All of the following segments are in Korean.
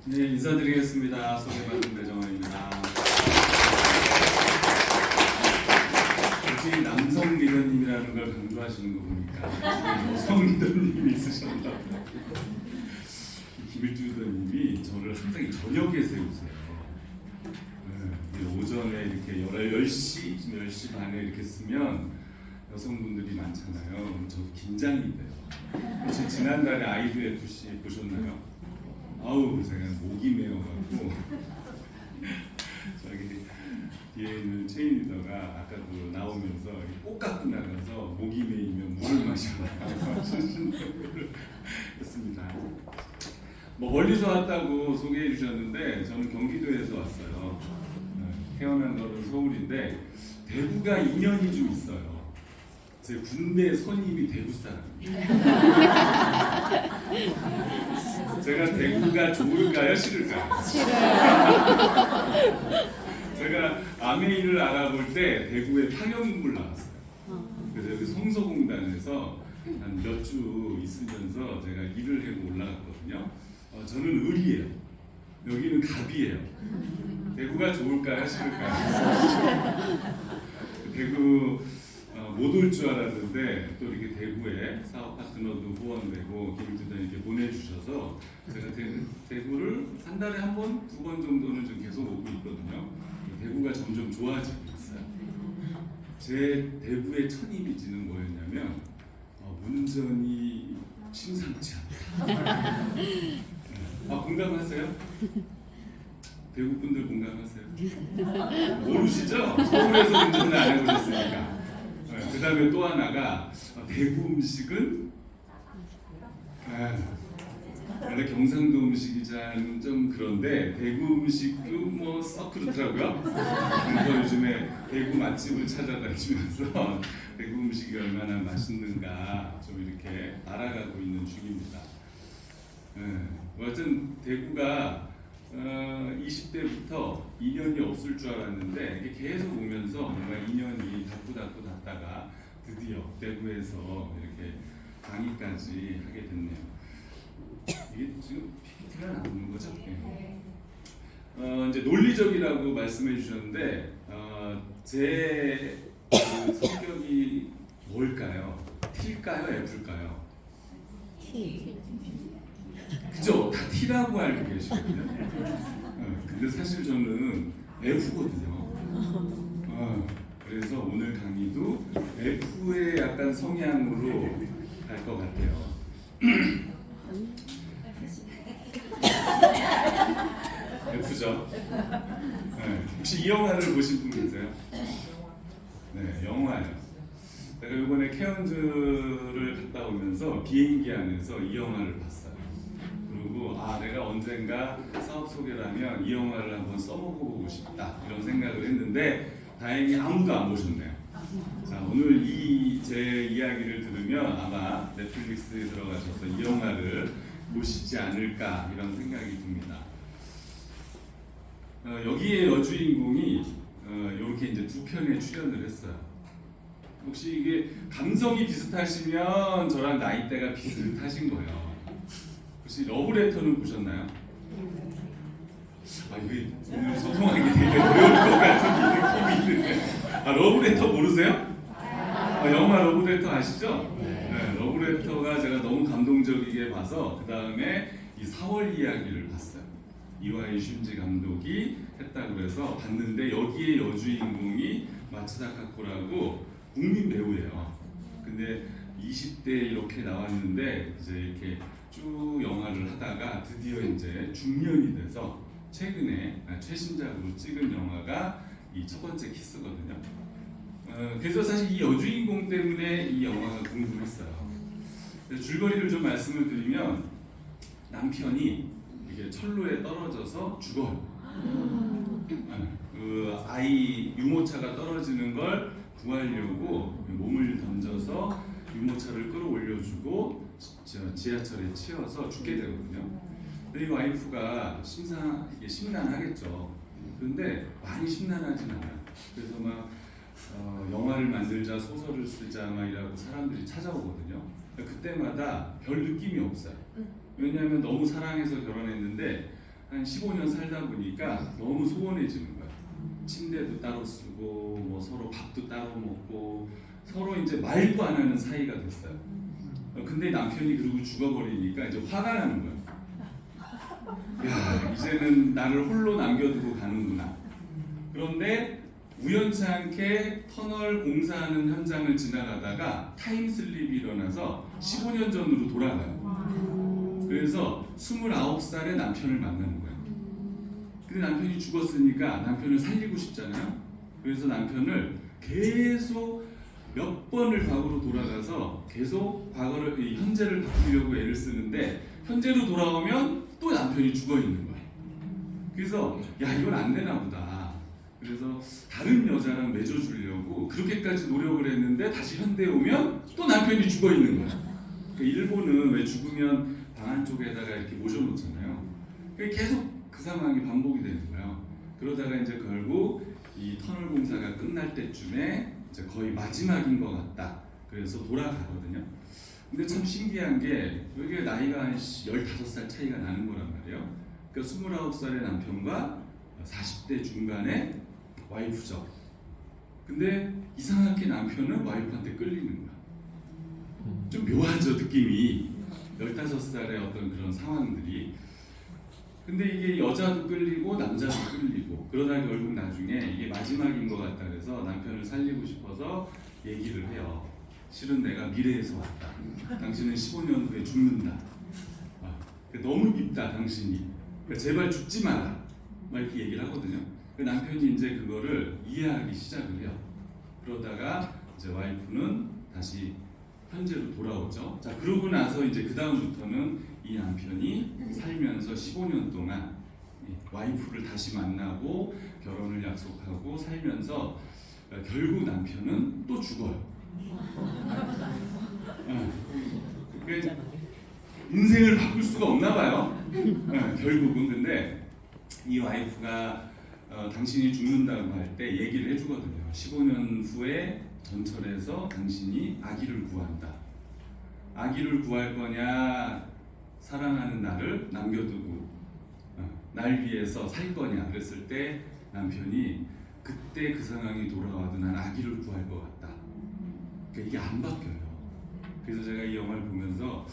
네, 인사드리겠습니다. 소개받은 배정환입니다. 혹시 남성 리더님이라는 걸 강조하시는 거 보니까 여성 리더님이 있으셨나 봐요. 김일주 리더님이 저를 항상 저녁에 세우세요. 네, 오전에 이렇게 10시, 10시 반에 이렇게 쓰면 여성분들이 많잖아요. 저도 긴장이 돼요. 혹시 지난달에 아이브 FC 보셨나요? 아우, 제가 목이 메어가지고 저기 뒤에 있는 체인 리더가 아까도 나오면서 꼭 갖고 나가서 목이 메이면 물을 마셔라 했습니다. 뭐 멀리서 왔다고 소개해 주셨는데 저는 경기도에서 왔어요. 태어난 거는 서울인데 대구가 인연이 좀 있어요. 제 군대 선임이 대구 사람이에요. 제가 대구가 좋을까요, 싫을까요? 제가 아메이를 알아볼 때 대구에 파견근무를 나왔어요. 그래서 여기 성서공단에서 한 몇 주 있으면서 제가 일을 하고 올라갔거든요. 저는 을이에요. 여기는 갑이에요. 대구가 좋을까요, 싫을까요? 대구 못 올 줄 알았는데 또 이렇게 대구에 사업 파트너도 후원되고 김일주단 이렇게 보내주셔서 제가 대구를 한 달에 한 번, 두 번 정도는 좀 계속 오고 있거든요. 대구가 점점 좋아지고 있어요. 제 대구의 첫 이미지는 뭐였냐면 운전이 심상치 않다. 공감하세요? 대구 분들 공감하세요? 모르시죠? 서울에서 운전을 안 해보셨으니까. 그 다음에 또 하나가 대구 음식은 원래 경상도 음식이자는 좀 그런데 대구 음식도 뭐 썩 그렇더라고요. 그래서 요즘에 대구 맛집을 찾아다니면서 대구 음식이 얼마나 맛있는가 좀 이렇게 알아가고 있는 중입니다. 어쨌든 대구가 20대부터 인연이 없을 줄 알았는데 이게 계속 오면서 뭔가 인연이 닿다가 드디어 대구에서 이렇게 강의까지 하게 됐네요. 이게 지금 PPT가 나오는 거죠? 네. 이제 논리적이라고 말씀해 주셨는데 제 성격이 뭘까요? T일까요? F일까요? T. 그죠? 다 T라고 알고 계시거든요. 근데 사실 저는 F거든요. 그래서 오늘 강의도 F의 약간 성향으로 갈 것 같아요. F죠? 혹시 이 영화를 보신 분 계세요? 네, 영화예요. 제가 이번에 케언즈를 갔다 오면서 비행기 안에서 이 영화를 봤어요. 그리고 내가 언젠가 사업 소개를 하면 이 영화를 한번 써보고 싶다 이런 생각을 했는데 다행히 아무도 안 보셨네요. 자, 오늘 제 이야기를 들으면 아마 넷플릭스에 들어가셔서 이 영화를 보시지 않을까 이런 생각이 듭니다. 여기에 여주인공이 이렇게 이제 두 편에 출연을 했어요. 혹시 이게 감성이 비슷하시면 저랑 나이대가 비슷하신 거예요. 혹시 러브레터는 보셨나요? 이게 오늘 소통하기 되게 어려울 것 같은 느낌이 있는데 러브레터 모르세요? 영화 러브레터 아시죠? 네, 러브레터가 제가 너무 감동적이게 봐서 그 다음에 이 4월 이야기를 봤어요. 이와이 슌지 감독이 했다고 해서 봤는데 여기에 여주인공이 마츠다 카코라고 국민 배우예요. 근데 20대 이렇게 나왔는데 이제 이렇게 쭉 영화를 하다가 드디어 이제 중년이 돼서 최근에 최신작으로 찍은 영화가 이 첫 번째 키스거든요. 그래서 사실 이 여주인공 때문에 이 영화가 궁금했어요. 줄거리를 좀 말씀을 드리면 남편이 이게 철로에 떨어져서 죽어요. 그 아이 유모차가 떨어지는 걸 구하려고 몸을 던져서 유모차를 끌어올려주고 지하철에 치여서 죽게 되거든요. 근데 이 와이프가 이게 심란하겠죠. 그런데 많이 심란하진 않아요. 그래서 막 영화를 만들자, 소설을 쓰자 막 이라고 사람들이 찾아오거든요. 그때마다 별 느낌이 없어요. 왜냐하면 너무 사랑해서 결혼했는데 한 15년 살다 보니까 너무 소원해지는 거야. 침대도 따로 쓰고 뭐 서로 밥도 따로 먹고 서로 이제 말도 안 하는 사이가 됐어요. 근데 남편이 그러고 죽어버리니까 이제 화가 나는 거야. 야, 이제는 나를 홀로 남겨두고 가는구나. 그런데 우연치 않게 터널 공사하는 현장을 지나가다가 타임슬립이 일어나서 15년 전으로 돌아가요. 그래서 29살에 남편을 만나는 거예요. 근데 남편이 죽었으니까 남편을 살리고 싶잖아요. 그래서 남편을 계속 몇 번을 과거로 돌아가서 계속 과거를 현재를 바꾸려고 애를 쓰는데 현재로 돌아오면 또 남편이 죽어 있는 거예요. 그래서 야, 이건 안 되나 보다. 그래서 다른 여자랑 맺어주려고 그렇게까지 노력을 했는데 다시 현대에 오면 또 남편이 죽어 있는 거예요. 그러니까 일본은 왜 죽으면 방 안쪽에다가 이렇게 모셔놓잖아요. 계속 그 상황이 반복이 되는 거예요. 그러다가 이제 결국 이 터널 공사가 끝날 때쯤에 이제 거의 마지막인 것 같다. 그래서 돌아가거든요. 근데 참 신기한 게 이게 나이가 한 15살 차이가 나는 거란 말이에요. 그러니까 29살의 남편과 40대 중반의 와이프죠. 근데 이상하게 남편은 와이프한테 끌리는 거야. 좀 묘하죠, 느낌이. 15살의 어떤 그런 상황들이. 근데 이게 여자도 끌리고 남자도 끌리고 그러다 결국 나중에 이게 마지막인 것 같다 그래서 남편을 살리고 싶어서 얘기를 해요. 실은 내가 미래에서 왔다. 당신은 15년 후에 죽는다. 너무 밉다 당신이. 그러니까 제발 죽지 마라. 막 이렇게 얘기를 하거든요. 남편이 이제 그거를 이해하기 시작을 해요. 그러다가 이제 와이프는 다시 현재로 돌아오죠. 자, 그러고 나서 이제 그 다음부터는 이 남편이 살면서 15년 동안 와이프를 다시 만나고 결혼을 약속하고 살면서 결국 남편은 또 죽어요. 그러니까 인생을 바꿀 수가 없나 봐요. 결국은. 근데 이 와이프가 당신이 죽는다고 할 때 얘기를 해주거든요. 15년 후에 전철에서 당신이 아기를 구한다. 아기를 구할 거냐, 사랑하는 나를 남겨두고 날 위해서 살 거냐 그랬을 때 남편이 그때 그 상황이 돌아와도 난 아기를 구할 것 같다. 그러니까 이게 안 바뀌어요. 그래서 제가 이 영화를 보면서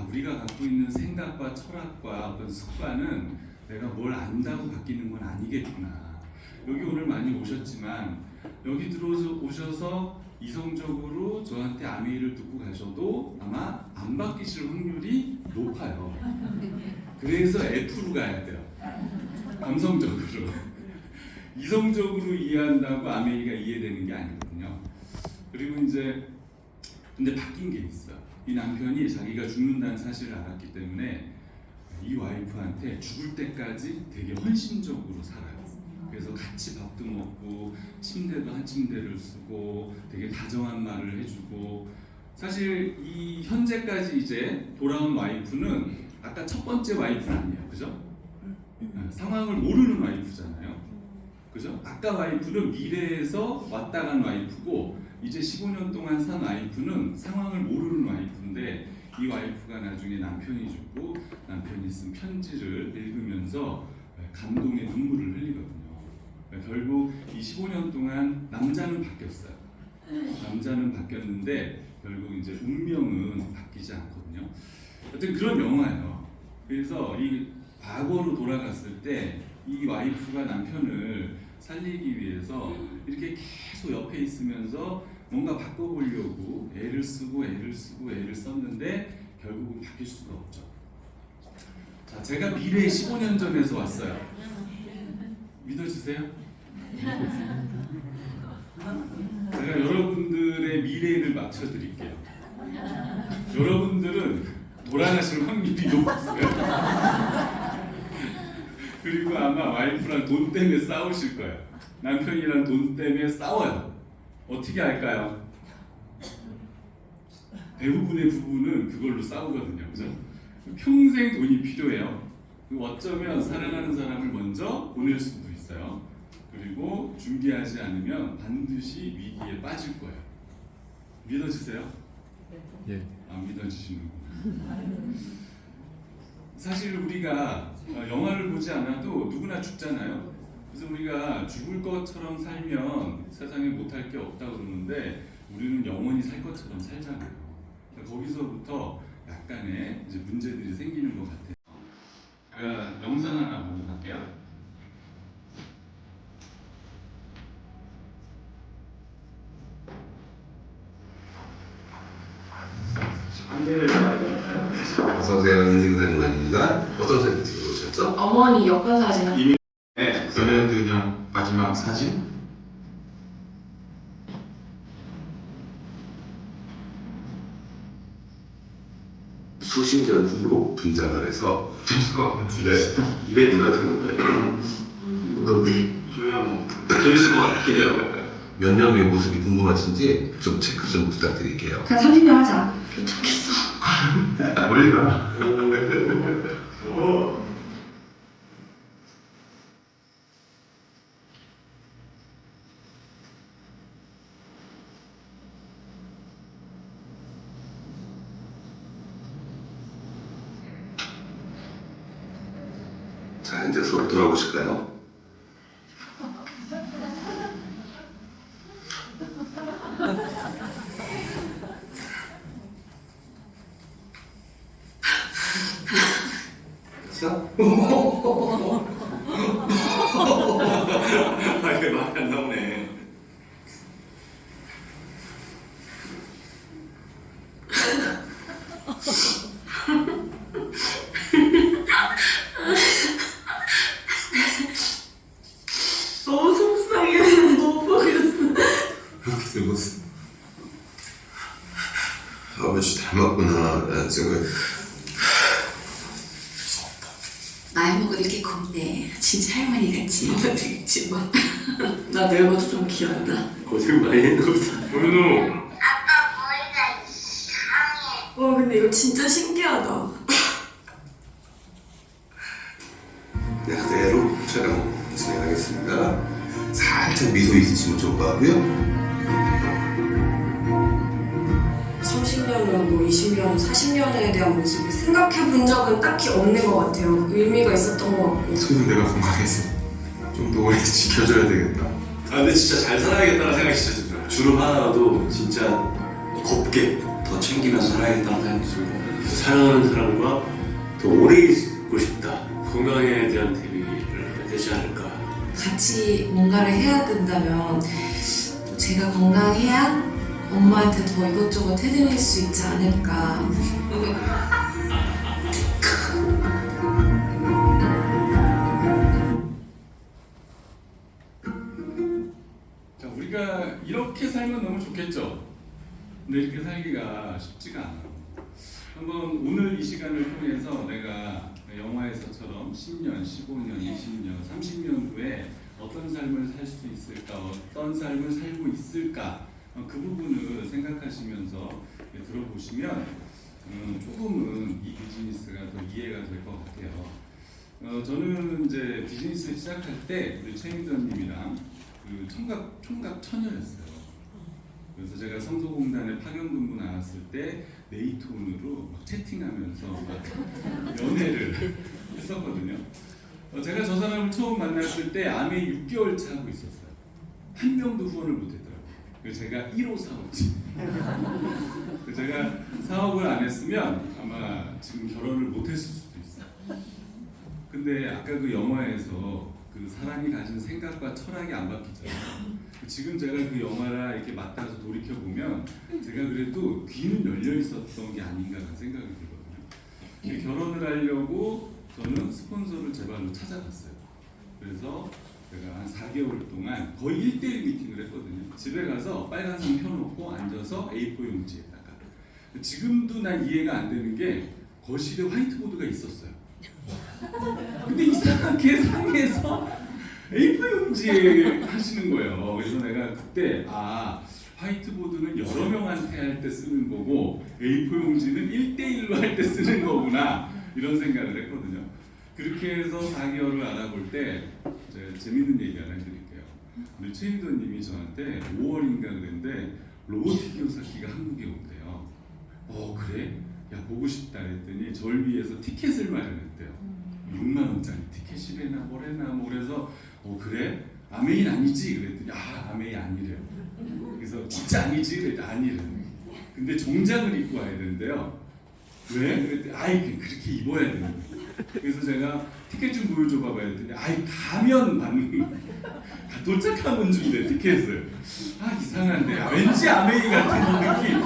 우리가 갖고 있는 생각과 철학과 어떤 습관은 내가 뭘 안다고 바뀌는 건 아니겠구나. 여기 오늘 많이 오셨지만 여기 오셔서 이성적으로 저한테 아메이를 듣고 가셔도 아마 안 바뀌실 확률이 높아요. 그래서 F로 가야 돼요. 감성적으로. 이성적으로 이해한다고 아메이가 이해되는 게 아니거든요. 그리고 이제 근데 바뀐 게 있어요. 이 남편이 자기가 죽는다는 사실을 알았기 때문에 이 와이프한테 죽을 때까지 되게 헌신적으로 살아요. 그래서 같이 밥도 먹고 침대도 한 침대를 쓰고 되게 다정한 말을 해주고 사실 이 현재까지 이제 돌아온 와이프는 아까 첫 번째 와이프는 아니에요. 그죠? 상황을 모르는 와이프잖아요. 그죠? 아까 와이프는 미래에서 왔다 간 와이프고 이제 15년 동안 산 와이프는 상황을 모르는 와이프인데 이 와이프가 나중에 남편이 죽고 남편이 쓴 편지를 읽으면서 감동의 눈물을 흘리거든요. 결국 이 15년 동안 남자는 바뀌었어요. 남자는 바뀌었는데 결국 이제 운명은 바뀌지 않거든요. 하여튼 그런 영화예요. 그래서 이 과거로 돌아갔을 때 이 와이프가 남편을 살리기 위해서 이렇게 계속 옆에 있으면서 뭔가 바꿔보려고 애를 쓰고 썼는데 결국은 바뀔 수가 없죠. 자, 제가 미래에 15년 전에서 왔어요. 믿어주세요? 제가 여러분들의 미래를 맞춰드릴게요. 여러분들은 돌아가실 확률이 높았어요. 그리고 아마 와이프랑 돈 때문에 싸우실 거예요. 남편이랑 돈 때문에 싸워요. 어떻게 할까요? 대부분의 부부는 그걸로 싸우거든요. 그죠? 평생 돈이 필요해요. 어쩌면 사랑하는 사람을 먼저 보낼 수도 있어요. 그리고 준비하지 않으면 반드시 위기에 빠질 거예요. 믿어지세요? 예. 안 믿어지시는구나. 사실 우리가 영화를 보지 않아도 누구나 죽잖아요. 그래서 우리가 죽을 것처럼 살면 세상에 못할 게 없다고 그러는데 우리는 영원히 살 것처럼 살잖아요. 그러니까 거기서부터 약간의 이제 문제들이 생기는 것 같아요. 제가 영상 하나 보고 갈게요. 어서오세요. 인생사진관입니다. 어떤 사진 찍어오셨죠? 어머니 여권 사진. 네, 저는 그냥 마지막 사진. 수십 년 후로 분장을 해서 네, 이벤트 같은 거예요. 재밌을 것 같긴 해요. 몇 년 후의 모습이 궁금하신지 좀 체크 좀 부탁드릴게요. 그냥 30년 하자. 괜찮겠어. 멀리가. 자, 이제 수업 돌아보실까요? 됐어? 아, 이게 말이 안 나오네. 너무 속상해. 못 보겠어. 이렇게 모습. 아버지 닮았구나 라는 생각이. 나이 먹어도 이렇게 곱네. 진짜 할머니 같지. 되겠지 뭐. 나 늙어도 좀 귀엽다. 고생 많이 했나 보다. 현우. 근데 이거 진짜 신기하다. 네, 그대로 촬영 진행하겠습니다. 살짝 미소 있으시면 좋을 것 같고요. 30년이나 뭐 20년, 40년에 대한 모습을 생각해 본 적은 딱히 없는 것 같아요. 의미가 있었던 것 같고. 어떻게든 내가 건강해서 좀 더 오래 지켜줘야 되겠다. 아 근데 진짜 잘 살아야겠다는 생각이 진짜 들어요. 주름 하나라도 진짜 곱게 더 챙기면서 살아야겠다는 생각이 들고 사랑하는 사람과 더 오래 있고 싶다. 건강에 대한 대비를 해야 되지 않을까. 같이 뭔가를 해야 된다면 또 제가 건강해야 엄마한테 더 이것저것 해드릴 수 있지 않을까. 자, 우리가 이렇게 살면 너무 좋겠죠. 근데 이렇게 살기가 쉽지가 않아요. 한번 오늘 이 시간을 통해서 내가 영화에서처럼 10년, 15년, 20년, 30년 후에 어떤 삶을 살 수 있을까, 어떤 삶을 살고 있을까, 그 부분을 생각하시면서 들어보시면 조금은 이 비즈니스가 더 이해가 될 것 같아요. 저는 이제 비즈니스 시작할 때 우리 최인전님이랑 그 총각 처녀였어요. 그래서 제가 성소공단에 파견근무 나왔을 때 네이톤으로 막 채팅하면서 막 연애를 했었거든요. 제가 저 사람을 처음 만났을 때 암에 6개월 차고 있었어요. 한 명도 후원을 못했더라고요. 그래서 제가 1호 사업지. 제가 사업을 안 했으면 아마 지금 결혼을 못했을 수도 있어요. 근데 아까 그 영화에서 그 사람이 가진 생각과 철학이 안 바뀌잖아요. 지금 제가 그 영화랑 이렇게 맞닿아서 돌이켜 보면 제가 그래도 귀는 열려 있었던 게 아닌가라는 생각이 들거든요. 결혼을 하려고 저는 스폰서를 제 발로 찾아갔어요. 그래서 제가 한 4개월 동안 거의 1대1 미팅을 했거든요. 집에 가서 빨간색 펴놓고 앉아서 A4 용지에다가. 지금도 난 이해가 안 되는 게 거실에 화이트보드가 있었어요. 근데 이상하게 상에서 A4 용지에 하시는 거예요. 그래서 내가 그때 화이트보드는 여러 명한테 할 때 쓰는 거고 A4 용지는 1대1로 할 때 쓰는 거구나 이런 생각을 했거든요. 그렇게 해서 4개월을 알아볼 때 재밌는 얘기 하나 해드릴게요. 우리 최인도님이 저한테 5월인가 그랬는데 로봇 키오사키가 한국에 온대요. 그래? 야 보고 싶다 했더니 저를 위해서 티켓을 마련했대요. 6만 원짜리 티켓이래나 뭐래나 뭐 그래서 그래? 아메인 아니지? 그랬더니 아메인 아니래요. 그래서 진짜 아니지? 그랬더니 아니래요. 근데 종장을 입고 와야 되는데요. 왜? 그랬더니 그렇게 입어야 되는데. 그래서 제가 티켓 좀 보여줘봐 했더니 가면 받는 도착하면 준대 티켓을. 이상한데 왠지 아메이 같은 이 느낌.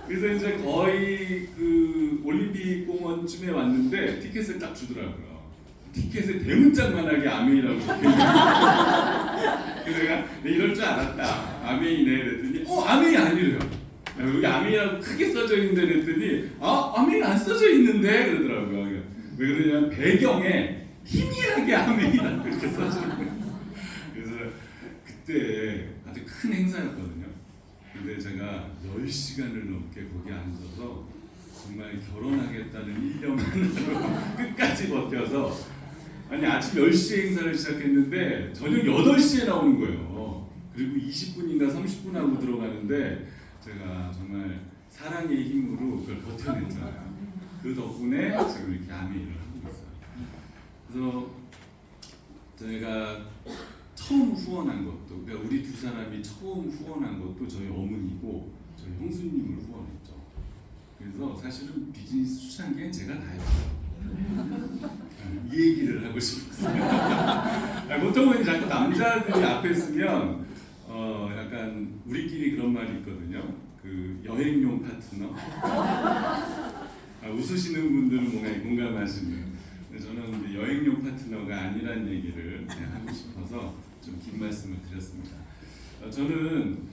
그래서 이제 거의 그 올림픽 공원쯤에 왔는데 티켓을 딱 주더라고요. 티켓에 대문짝만하게 아메이라고 적혀있는. 그래서 내가 이럴 줄 알았다. 아메이네 그랬더니 아메이 아니래요. 여기 아메이라고 크게 써져 있는데 그랬더니 아메이 안 써져 있는데 그러더라고요. 왜 그러냐면 배경에 희미하게 아메이라고 이렇게 써져 있는. 그래서 그때 아주 큰 행사였거든요. 근데 제가 10시간을 넘게 거기 앉아서 정말 결혼하겠다는 일념 하나로 끝까지 버텨서 아침 10시에 행사를 시작했는데 저녁 8시에 나오는 거예요. 그리고 20분인가 30분 하고 들어가는데 제가 정말 사랑의 힘으로 그걸 버텨냈잖아요. 그 덕분에 지금 이렇게 아메이를 하고 있어요. 그래서 제가 처음 후원한 것도, 그러니까 우리 두 사람이 처음 후원한 것도 저희 어머니고 저희 형수님을 후원했죠. 그래서 사실은 비즈니스 초창기엔 제가 다 했어요. 이 얘기를 하고 싶었어요. 보통은 자꾸 남자들이 앞에 쓰면 약간 우리끼리 그런 말이 있거든요. 그 여행용 파트너. 웃으시는 분들은 뭔가 공감하시는. 저는 근데 여행용 파트너가 아니란 얘기를 하고 싶어서 좀 긴 말씀을 드렸습니다. 저는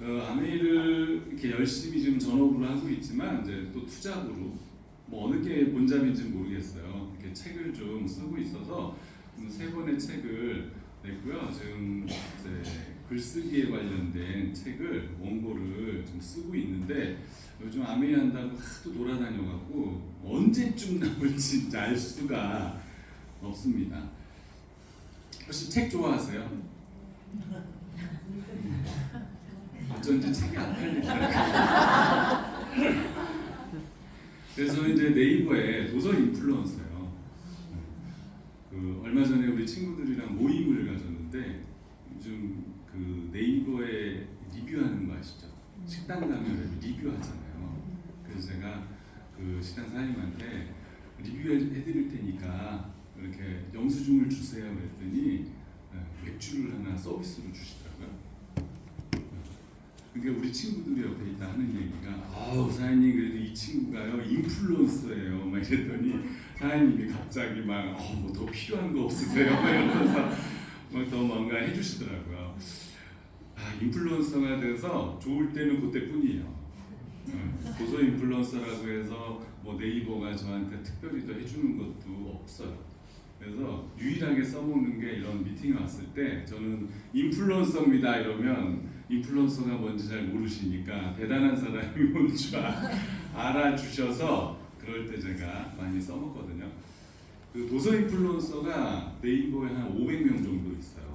아메이를 이렇게 열심히 지금 전업으로 하고 있지만 이제 또 투잡으로 뭐 어느 게 본잡인지 모르겠어요. 이렇게 책을 좀 쓰고 있어서 3권의 책을 냈고요. 지금 이제 글쓰기에 관련된 책을 원고를 좀 쓰고 있는데 요즘 아메이 한다고 하도 돌아다녀갖고 언제쯤 나올지 이제 알 수가 없습니다. 혹시 책 좋아하세요? 어쩐지 책이 안 팔리더라고요. 그래서 이제 네이버에 도서 인플루언서예요. 얼마 전에 우리 친구들이랑 모임을 가졌는데 요즘 그 네이버에 리뷰하는 거 아시죠? 식당 가면 리뷰하잖아요. 그래서 제가 그 식당 사장님한테 리뷰해드릴 테니까 이렇게 영수증을 주세요 그랬더니 맥주를 하나 서비스로 주시더라고요. 그러니까 우리 친구들이 옆에 있다 하는 얘기가 사장님 그래도 이 친구가요 인플루언서예요 막 이랬더니 사장님이 갑자기 막 뭐 더 필요한 거 없으세요? 막 이러면서 막 더 뭔가 해주시더라고요. 인플루언서가 돼서 좋을 때는 그때뿐이에요. 도서 인플루언서라고 해서 뭐 네이버가 저한테 특별히 더 해주는 것도 없어요. 그래서 유일하게 써먹는 게 이런 미팅에 왔을 때 저는 인플루언서입니다 이러면 인플루언서가 뭔지 잘 모르시니까 대단한 사람이 온 줄 알아주셔서 그럴 때 제가 많이 써먹거든요. 그 도서 인플루언서가 네이버에 한 500명 정도 있어요.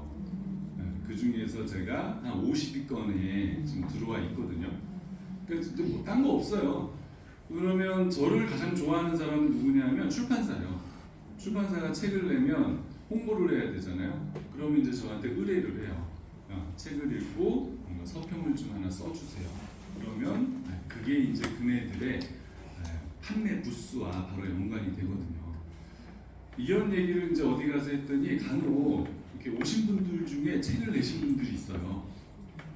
그 중에서 제가 한 50위권에 지금 들어와 있거든요. 그러니까 뭐 딴 거 없어요. 그러면 저를 가장 좋아하는 사람은 누구냐면 출판사요. 출판사가 책을 내면 홍보를 해야 되잖아요. 그러면 이제 저한테 의뢰를 해요. 책을 읽고 뭔가 서평을 좀 하나 써주세요. 그러면 그게 이제 그네들의 판매 부수와 바로 연관이 되거든요. 이런 얘기를 이제 어디 가서 했더니 간혹 이렇게 오신 분들 중에 책을 내신 분들이 있어요.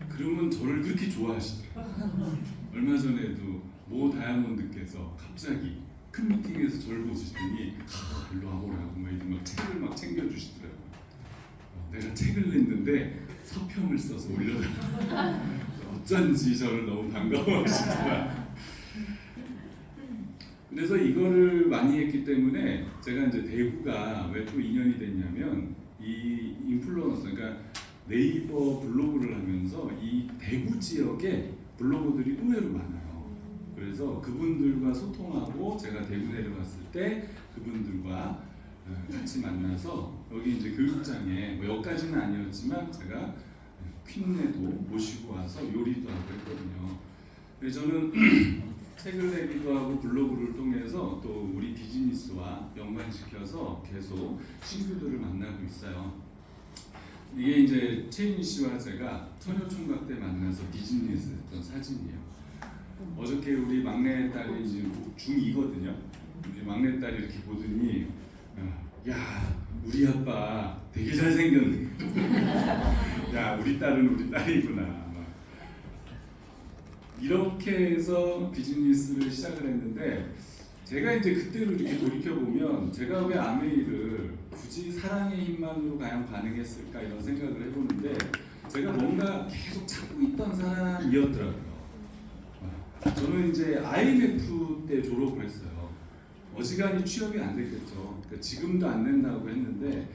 그러면 저를 그렇게 좋아하시더라고요. 얼마 전에도 모 다이아몬드께서 갑자기 큰 미팅에서 저를 보시더니 일로 와보라고 막 책을 막 챙겨주시더라고요. 내가 책을 냈는데 서평을 써서 올려달라고. 어쩐지 저를 너무 반가워하시더라. 그래서 이거를 많이 했기 때문에 제가 이제 대구가 왜 또 인연이 됐냐면 이 인플루언서, 그러니까 네이버 블로그를 하면서 이 대구 지역에 블로거들이 의외로 많아요. 그래서 그분들과 소통하고 제가 대구 내려갔을 때 그분들과 같이 만나서 여기 이제 교육장에 뭐 여기까지는 아니었지만 제가 퀸네도 모시고 와서 요리도 하고 했거든요. 저는 책을 내기도 하고 블로그를 통해서 또 우리 비즈니스와 연관시켜서 계속 친구들을 만나고 있어요. 이게 이제 최인희 씨와 제가 처녀총각 때 만나서 비즈니스 했던 사진이에요. 어저께 우리 막내딸이 이제 중2거든요. 우리 막내딸이 이렇게 보더니 야 우리 아빠 되게 잘생겼네. 야 우리 딸은 우리 딸이구나. 이렇게 해서 비즈니스를 시작을 했는데 제가 이제 그때로 이렇게 돌이켜보면 제가 왜 아메이를 굳이 사랑의 힘만으로 과연 가능했을까 이런 생각을 해보는데 제가 뭔가 계속 찾고 있던 사람이었더라고요. 저는 이제 IMF 때 졸업을 했어요. 어지간히 취업이 안 됐겠죠. 그러니까 지금도 안 된다고 했는데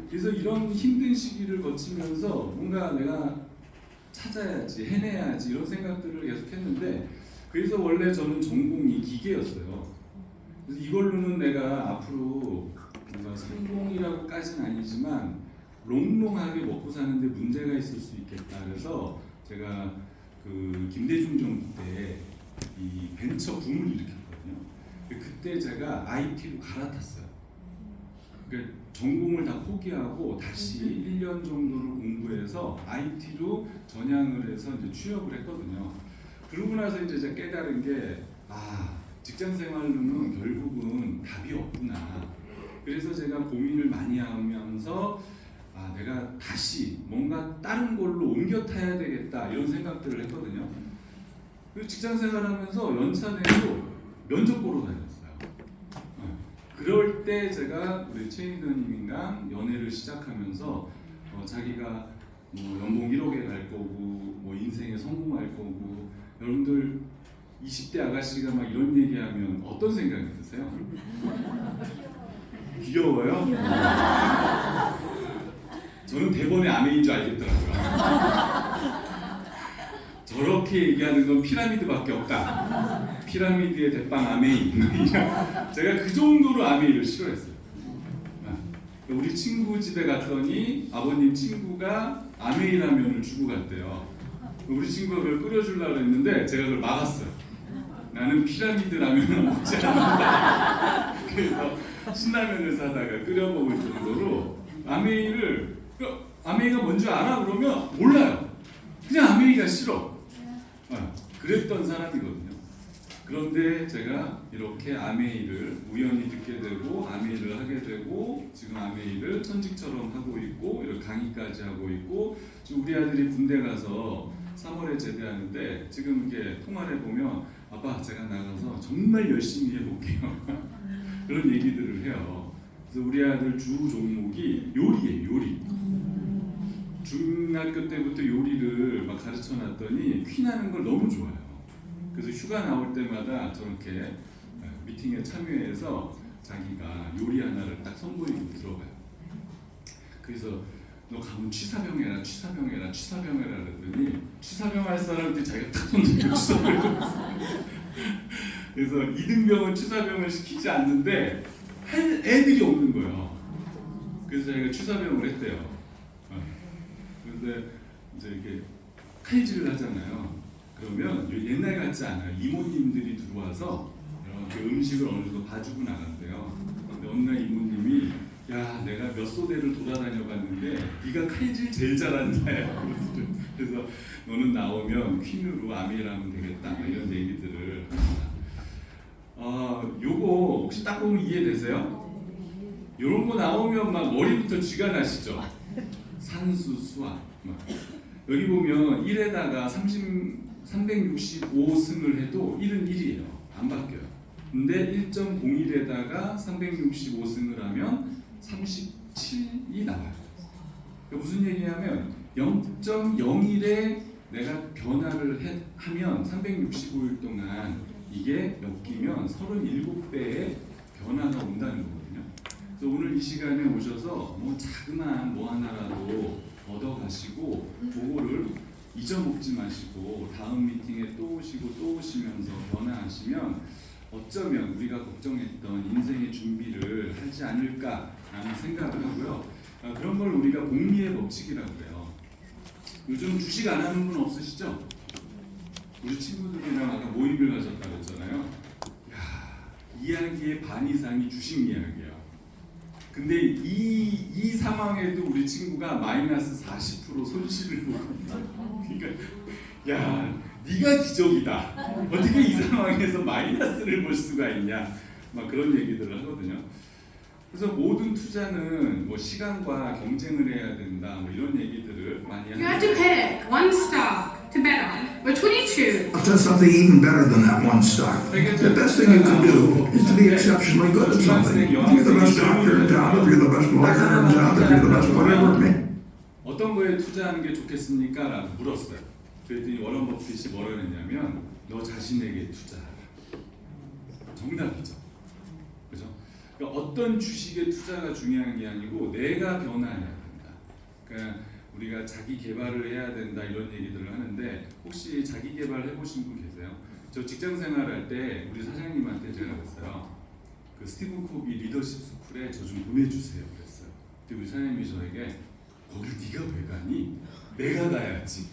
그래서 이런 힘든 시기를 거치면서 뭔가 내가 찾아야지, 해내야지 이런 생각들을 계속 했는데 그래서 원래 저는 전공이 기계였어요. 그래서 이걸로는 내가 앞으로 뭔가 성공이라고까지는 아니지만 롱롱하게 먹고 사는데 문제가 있을 수 있겠다. 그래서 제가 그 김대중 정부 때 이 벤처 붐을 일으켰거든요. 그때 제가 IT로 갈아탔어요. 그러니까 전공을 다 포기하고 다시 1년 정도를 공부해서 IT로 전향을 해서 이제 취업을 했거든요. 그러고 나서 이제 제가 깨달은 게 직장 생활로는 결국은 답이 없구나. 그래서 제가 고민을 많이 하면서 내가 다시 뭔가 다른 걸로 옮겨 타야 되겠다 이런 생각들을 했거든요. 그리고 직장 생활하면서 연차 내고 면접 보러 다녔어요. 그럴 때 제가 우리 최인희님이랑 연애를 시작하면서 자기가 뭐 연봉 1억에 갈 거고 뭐 인생에 성공할 거고 여러분들 20대 아가씨가 막 이런 얘기하면 어떤 생각이 드세요? 귀여워요? 저는 대본의 아메인 줄 알겠더라고요. 저렇게 얘기하는 건 피라미드밖에 없다. 피라미드의 대빵 아메이. 제가 그 정도로 아메이를 싫어했어요. 우리 친구 집에 갔더니 아버님 친구가 아메이 라면을 주고 갔대요. 우리 친구가 그걸 끓여주려고 했는데 제가 그걸 막았어요. 나는 피라미드 라면을 먹지 않는다. 그래서 신라면을 사다가 끓여 먹을 정도로 아메이가 뭔지 알아? 그러면 몰라요. 그냥 아메이가 싫어. 그랬던 사람이거든요. 그런데 제가 이렇게 아메이를 우연히 듣게 되고 아메이를 하게 되고 지금 아메이를 천직처럼 하고 있고 이렇게 강의까지 하고 있고 지금 우리 아들이 군대 가서 3월에 제대하는데 지금 이렇게 통화를 해보면 아빠 제가 나가서 정말 열심히 해볼게요. 그런 얘기들을 해요. 그래서 우리 아들 주 종목이 요리예요. 요리. 중학교 때부터 요리를 막 가르쳐 놨더니 퀴나는 걸 너무 좋아해요. 그래서 휴가 나올 때마다 저렇게 미팅에 참여해서 자기가 요리 하나를 딱 선보이고 들어가요. 그래서 너 가면 취사병해라 그랬더니 취사병 할 사람한테 자기가 딱 손들고 취사병을 했어요. 그래서 이등병은 취사병을 시키지 않는데 할 애들이 없는 거예요. 그래서 자기가 취사병을 했대요. 그런데 이제 이렇게 칼질을 하잖아요. 그러면 옛날 같지 않아요. 이모님들이 들어와서 이렇게 음식을 어느 정도 봐주고 나간대요. 근데 어느 날 이모님이 야 내가 몇 소대를 돌아다녀봤는데 네가 칼질 제일 잘한다. 그래서 너는 나오면 퀸으로 아미를 하면 되겠다. 이런 얘기들을 합니다. 요거 혹시 딱 보면 이해되세요? 요런 거 나오면 막 머리부터 쥐가 나시죠? 산수, 수학. 여기 보면 1에다가 365승을 해도 1은 1이에요. 안 바뀌어요. 근데 1.01에다가 365승을 하면 37이 나와요. 그러니까 무슨 얘기냐면 0.01에 내가 변화를 하면 365일 동안 이게 엮이면 37배의 변화가 온다는 거거든요. 그래서 오늘 이 시간에 오셔서 뭐 자그마한 뭐 하나라도 얻어가시고 그거를 잊어먹지 마시고 다음 미팅에 또 오시고 또 오시면서 변화하시면 어쩌면 우리가 걱정했던 인생의 준비를 하지 않을까라는 생각을 하고요. 그런 걸 우리가 복리의 법칙이라고 해요. 요즘 주식 안 하는 분 없으시죠? 우리 친구들이랑 아까 모임을 가졌다고 했잖아요. 야, 이야기의 반 이상이 주식 이야기야. 근데 이 상황에도 우리 친구가 마이너스 40% 손실을 보고 있어. 그러니까 야, 네가 기적이다. 어떻게 이 상황에서 마이너스를 볼 수가 있냐. 막 그런 얘기들을 하거든요. 그래서 모든 투자는 뭐 시간과 경쟁을 해야 된다. 뭐 이런 얘기들을 많이 You have to pick one stock to bet on. Which would you choose? I've done something even better than that one stock. The best thing you can do is to be exceptionally good at something. If you're the best doctor in town, if you're the best lawyer in town, if you're the best whatever, man. 어떤 거에 투자하는 게 좋겠습니까? 라고 물었어요. 그랬더니 워런 버핏이 뭐라 그랬냐면 너 자신에게 투자하라. 정답이죠. 그죠? 그러니까 어떤 주식에 투자가 중요한 게 아니고 내가 변화해야 된다. 그러니까 우리가 자기 개발을 해야 된다 이런 얘기들을 하는데 혹시 자기 개발 해보신 분 계세요? 저 직장 생활할 때 우리 사장님한테 제가 그랬어요. 그 스티븐 코비 리더십 스쿨에 저 좀 보내주세요 그랬어요. 근데 우리 사장님이 저에게 거길 네가 왜 가니? 내가 가야지.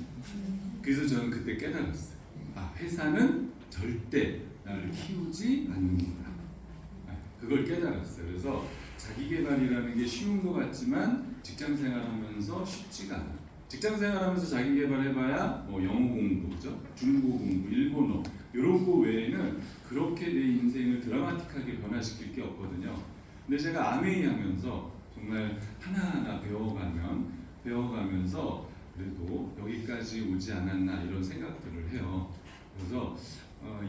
그래서 저는 그때 깨달았어요. 아, 회사는 절대 나를 키우지 않는구나. 그걸 깨달았어요. 그래서 자기 개발이라는 게 쉬운 것 같지만 직장 생활하면서 쉽지가 않아요. 직장 생활하면서 자기 개발해봐야 뭐 영어 공부죠, 중국어 공부, 일본어 이런 거 외에는 그렇게 내 인생을 드라마틱하게 변화시킬 게 없거든요. 근데 제가 아메이 하면서 정말 하나하나 배워가면서 그래도 여기까지 오지 않았나 이런 생각들을 해요. 그래서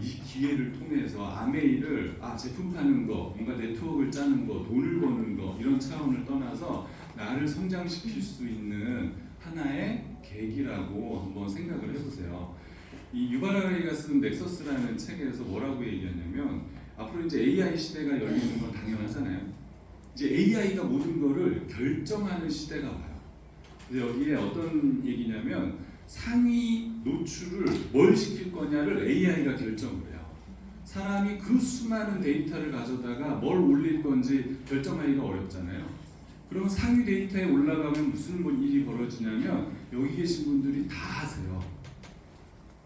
이 기회를 통해서 아메이를 제품 파는 거, 뭔가 네트워크를 짜는 거, 돈을 버는 거 이런 차원을 떠나서 나를 성장시킬 수 있는 하나의 계기라고 한번 생각을 해보세요. 이 유발 하라리가 쓴 넥서스라는 책에서 뭐라고 얘기하냐면 앞으로 이제 AI 시대가 열리는 건 당연하잖아요. 이제 AI가 모든 거를 결정하는 시대가 와요. 그래서 여기에 어떤 얘기냐면 상위 노출을 뭘 시킬 거냐를 AI가 결정을 해요. 사람이 그 수많은 데이터를 가져다가 뭘 올릴 건지 결정하기가 어렵잖아요. 그러면 상위 데이터에 올라가면 무슨 일이 벌어지냐면 여기 계신 분들이 다 아세요.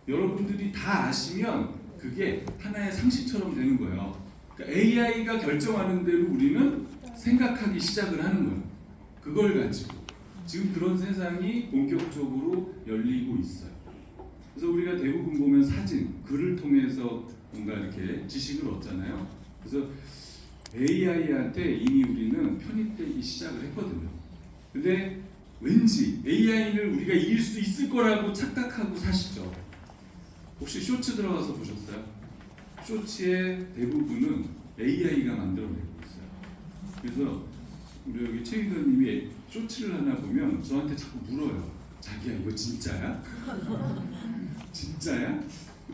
여러분들이 다 아시면 그게 하나의 상식처럼 되는 거예요. 그러니까 AI가 결정하는 대로 우리는 생각하기 시작을 하는 거예요. 그걸 가지고. 지금 그런 세상이 본격적으로 열리고 있어요. 그래서 우리가 대부분 보면 사진, 글을 통해서 뭔가 이렇게 지식을 얻잖아요. 그래서 AI한테 이미 우리는 편입되기 시작을 했거든요. 근데 왠지 AI를 우리가 이길 수 있을 거라고 착각하고 사시죠. 혹시 쇼츠 들어가서 보셨어요? 쇼츠의 대부분은 AI가 만들어내고 있어요. 그래서 우리 여기 최 리더님이 쇼츠를 하나 보면 저한테 자꾸 물어요. 자기야 이거 진짜야? 진짜야?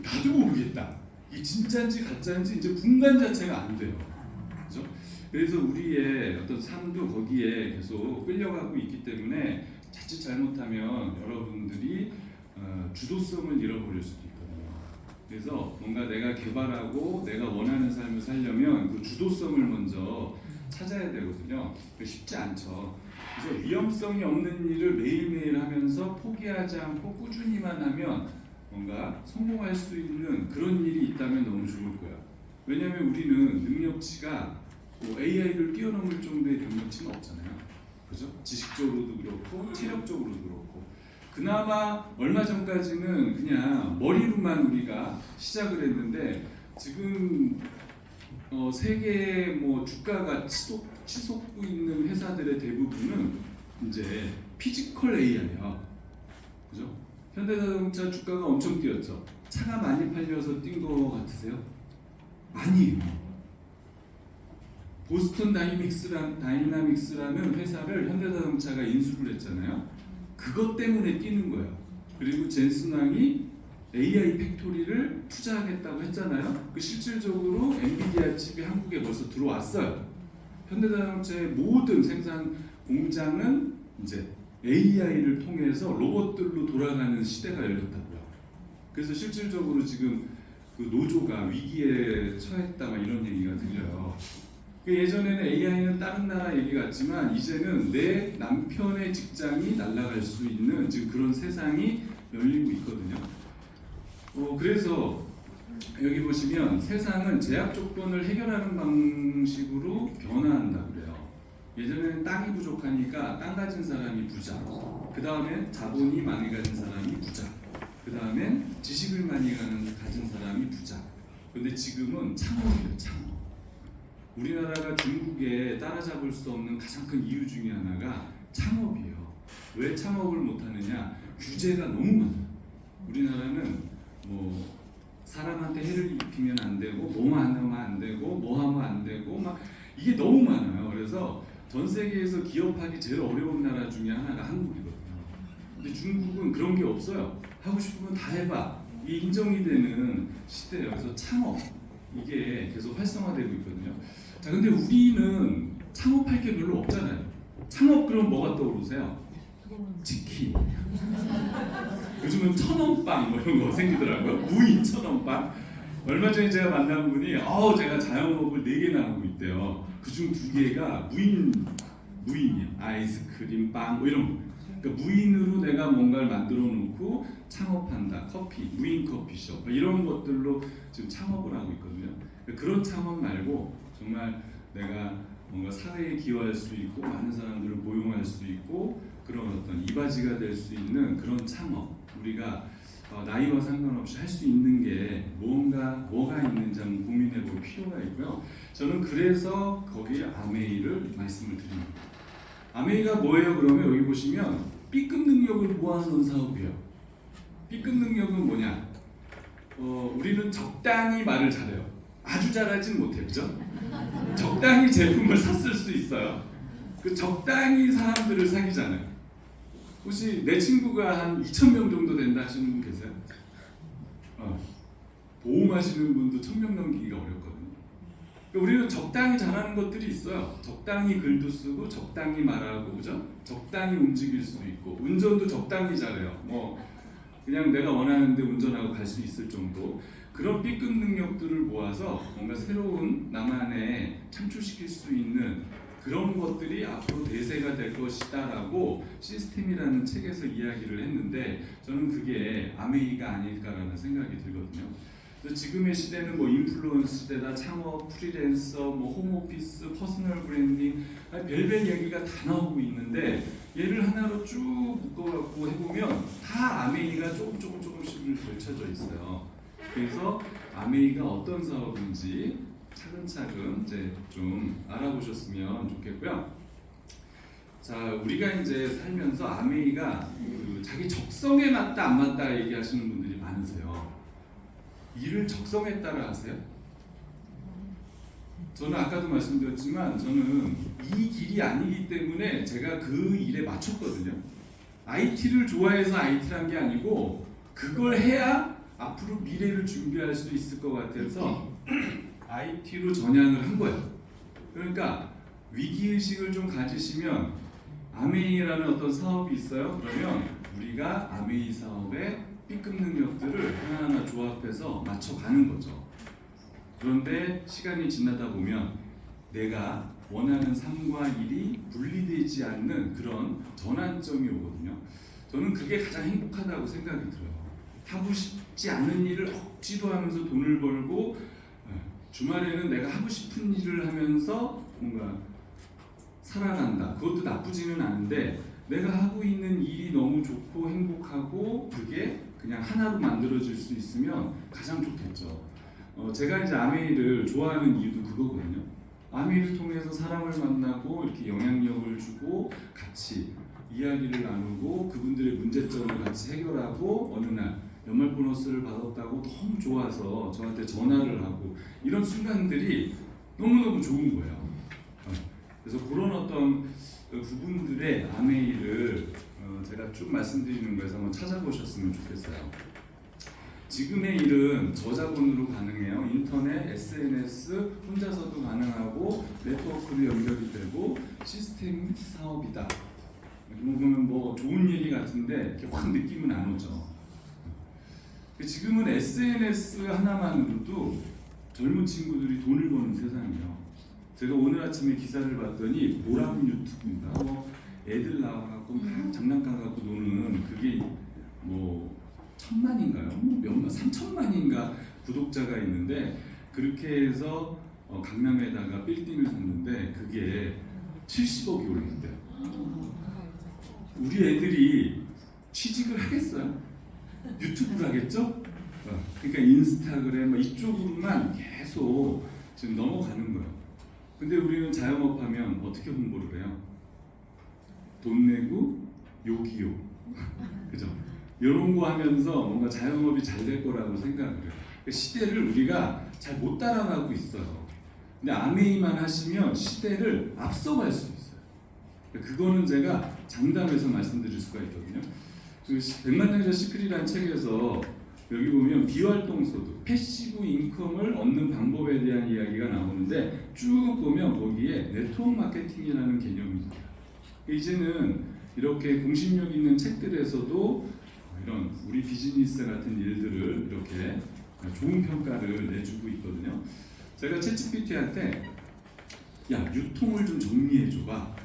나도 모르겠다. 이게 진짜인지 가짜인지 이제 분간 자체가 안 돼요. 그죠? 그래서 우리의 어떤 삶도 거기에 계속 끌려가고 있기 때문에 자칫 잘못하면 여러분들이 주도성을 잃어버릴 수도 있거든요. 그래서 뭔가 내가 개발하고 내가 원하는 삶을 살려면 그 주도성을 먼저 찾아야 되거든요. 쉽지 않죠. 그래서 위험성이 없는 일을 매일매일 하면서 포기하지 않고 꾸준히만 하면 뭔가 성공할 수 있는 그런 일이 있다면 너무 좋을 거예요. 왜냐하면 우리는 능력치가 뭐 AI를 뛰어넘을 정도의 능력치는 없잖아요. 그죠? 지식적으로도 그렇고 체력적으로도 그렇고 그나마 얼마 전까지는 그냥 머리로만 우리가 시작을 했는데 지금 세계 뭐 주가가 치솟고 있는 회사들의 대부분은 이제 피지컬 AI야. 그죠? 현대자동차 주가가 엄청 뛰었죠. 차가 많이 팔려서 뛴 거 같으세요? 아니에요. 보스턴 다이나믹스라는 회사를 현대자동차가 인수를 했잖아요. 그것 때문에 뛰는 거예요. 그리고 젠슨 왕이 AI 팩토리를 투자하겠다고 했잖아요. 그 실질적으로 엔비디아 칩이 한국에 벌써 들어왔어요. 현대자동차의 모든 생산 공장은 이제 AI를 통해서 로봇들로 돌아가는 시대가 열렸다고요. 그래서 실질적으로 지금 그 노조가 위기에 처했다 막 이런 얘기가 들려요. 예전에는 AI는 다른 나라 얘기 같지만 이제는 내 남편의 직장이 날아갈 수 있는 지금 그런 세상이 열리고 있거든요. 그래서 여기 보시면 세상은 제약 조건을 해결하는 방식으로 변화한다 그래요. 예전에는 땅이 부족하니까 땅 가진 사람이 부자, 그 다음에 자본이 많이 가진 사람이 부자, 그 다음에 지식을 많이 가진 사람이 부자. 근데 지금은 창업이에요, 창업. 우리나라가 중국에 따라잡을 수 없는 가장 큰 이유 중에 하나가 창업이에요. 왜 창업을 못하느냐? 규제가 너무 많아요. 우리나라는 뭐 사람한테 해를 입히면 안 되고, 뭐 하면 안 되고, 뭐 하면 안 되고, 막 이게 너무 많아요. 그래서 전 세계에서 기업하기 제일 어려운 나라 중에 하나가 한국이거든요. 근데 중국은 그런 게 없어요. 하고 싶으면 다 해봐. 이게 인정이 되는 시대예요. 그래서 창업 이게 계속 활성화되고 있거든요. 자, 근데 우리는 창업할 게 별로 없잖아요. 창업 그럼 뭐가 떠오르세요? 치킨. 요즘은 1,000원빵 뭐 이런 거 생기더라고요. 무인 1,000원빵. 얼마 전에 제가 만난 분이 제가 자영업을 4개나 하고 있대요. 그중 2개가 무인이에요. 아이스크림, 빵 뭐 이런 거. 그러니까 무인으로 내가 뭔가를 만들어 놓고 창업한다. 커피, 무인 커피숍 뭐 이런 것들로 지금 창업을 하고 있거든요. 그런 창업 말고 정말 내가 뭔가 사회에 기여할 수 있고 많은 사람들을 고용할 수 있고 그런 어떤 이바지가 될 수 있는 그런 창업, 우리가 나이와 상관없이 할 수 있는 게 뭐가 있는지 한번 고민해 볼 필요가 있고요. 저는 그래서 거기에 아메이를 말씀을 드립니다. 아메이가 뭐예요? 그러면 여기 보시면 B급 능력을 모아놓은 사업이에요. B급 능력은 뭐냐? 우리는 적당히 말을 잘해요. 아주 잘하진 못해요, 그죠? 적당히 제품을 샀을 수 있어요. 그 적당히 사람들을 사귀잖아요. 혹시 내 친구가 한 2,000명 정도 된다 하시는 분 계세요? 보험하시는 분도 1,000명 넘기기가 어렵거든요. 그러니까 우리는 적당히 잘하는 것들이 있어요. 적당히 글도 쓰고 적당히 말하고, 그죠? 적당히 움직일 수 있고, 운전도 적당히 잘해요. 그냥 내가 원하는데 운전하고 갈 수 있을 정도. 그런 B급 능력들을 모아서 뭔가 새로운 나만의 창출시킬 수 있는 그런 것들이 앞으로 대세가 될 것이다 라고 시스템이라는 책에서 이야기를 했는데, 저는 그게 아메이가 아닐까라는 생각이 들거든요. 그래서 지금의 시대는 인플루언서 시대다, 창업, 프리랜서, 홈오피스, 퍼스널 브랜딩, 별별 얘기가 다 나오고 있는데, 얘를 하나로 쭉 묶어갖고 해보면 다 아메이가 조금씩 걸쳐져 있어요. 그래서 아메이가 어떤 사업인지 차근차근 이제 좀 알아보셨으면 좋겠고요. 자, 우리가 이제 살면서 아메이가 자기 적성에 맞다 안 맞다 얘기하시는 분들이 많으세요. 일을 적성에 따라 하세요? 저는 아까도 말씀드렸지만 저는 이 길이 아니기 때문에 제가 그 일에 맞췄거든요. IT를 좋아해서 IT를 한 게 아니고 그걸 해야 앞으로 미래를 준비할 수 있을 것 같아서 IT로 전향을 한 거예요. 그러니까 위기의식을 좀 가지시면 아메이라는 어떤 사업이 있어요. 그러면 우리가 아메이 사업의 B급 능력들을 하나하나 조합해서 맞춰가는 거죠. 그런데 시간이 지나다 보면 내가 원하는 삶과 일이 분리되지 않는 그런 전환점이 오거든요. 저는 그게 가장 행복하다고 생각이 들어요. 하고 싶지 않은 일을 억지로 하면서 돈을 벌고 주말에는 내가 하고 싶은 일을 하면서 뭔가 살아간다. 그것도 나쁘지는 않은데 내가 하고 있는 일이 너무 좋고 행복하고 그게 그냥 하나로 만들어질 수 있으면 가장 좋겠죠. 제가 이제 아메이를 좋아하는 이유도 그거거든요. 아메이를 통해서 사람을 만나고 이렇게 영향력을 주고 같이 이야기를 나누고 그분들의 문제점을 같이 해결하고 어느 날 연말 보너스를 받았다고 너무 좋아서 저한테 전화를 하고 이런 순간들이 너무너무 좋은 거예요. 그래서 그런 어떤 부분들의 아메이를 제가 쭉 말씀드리는 거에서 한번 찾아보셨으면 좋겠어요. 지금의 일은 저자본으로 가능해요. 인터넷, SNS 혼자서도 가능하고 네트워크로 연결이 되고 시스템 사업이다. 보면 좋은 얘기 같은데 이렇게 확 느낌은 안 오죠. 지금은 SNS 하나만으로도 젊은 친구들이 돈을 버는 세상이에요. 제가 오늘 아침에 기사를 봤더니 보람 유튜브인가 애들 나와갖고 막 장난감 갖고 노는 그게 1,000만인가요? 몇만 3천만인가 구독자가 있는데 그렇게 해서 강남에다가 빌딩을 샀는데 그게 70억이 올랐대요. 우리 애들이 취직을 하겠어요? 유튜브를 하겠죠? 그러니까 인스타그램 이쪽으로만 계속 지금 넘어가는 거예요. 근데 우리는 자영업 하면 어떻게 홍보를 해요? 돈 내고 욕이요. 그죠? 이런 거 하면서 뭔가 자영업이 잘 될 거라고 생각을 해요. 그 시대를 우리가 잘 못 따라가고 있어요. 근데 아메이만 하시면 시대를 앞서갈 수 있어요. 그거는 제가 장담해서 말씀드릴 수가 있거든요. 그 백만장자 시크릿이라는 책에서 여기 보면 비활동소득, 패시브 인컴을 얻는 방법에 대한 이야기가 나오는데 쭉 보면 거기에 네트워크 마케팅이라는 개념이 있어요. 이제는 이렇게 공신력 있는 책들에서도 이런 우리 비즈니스 같은 일들을 이렇게 좋은 평가를 내주고 있거든요. 제가 챗GPT한테 야 유통을 좀 정리해줘봐.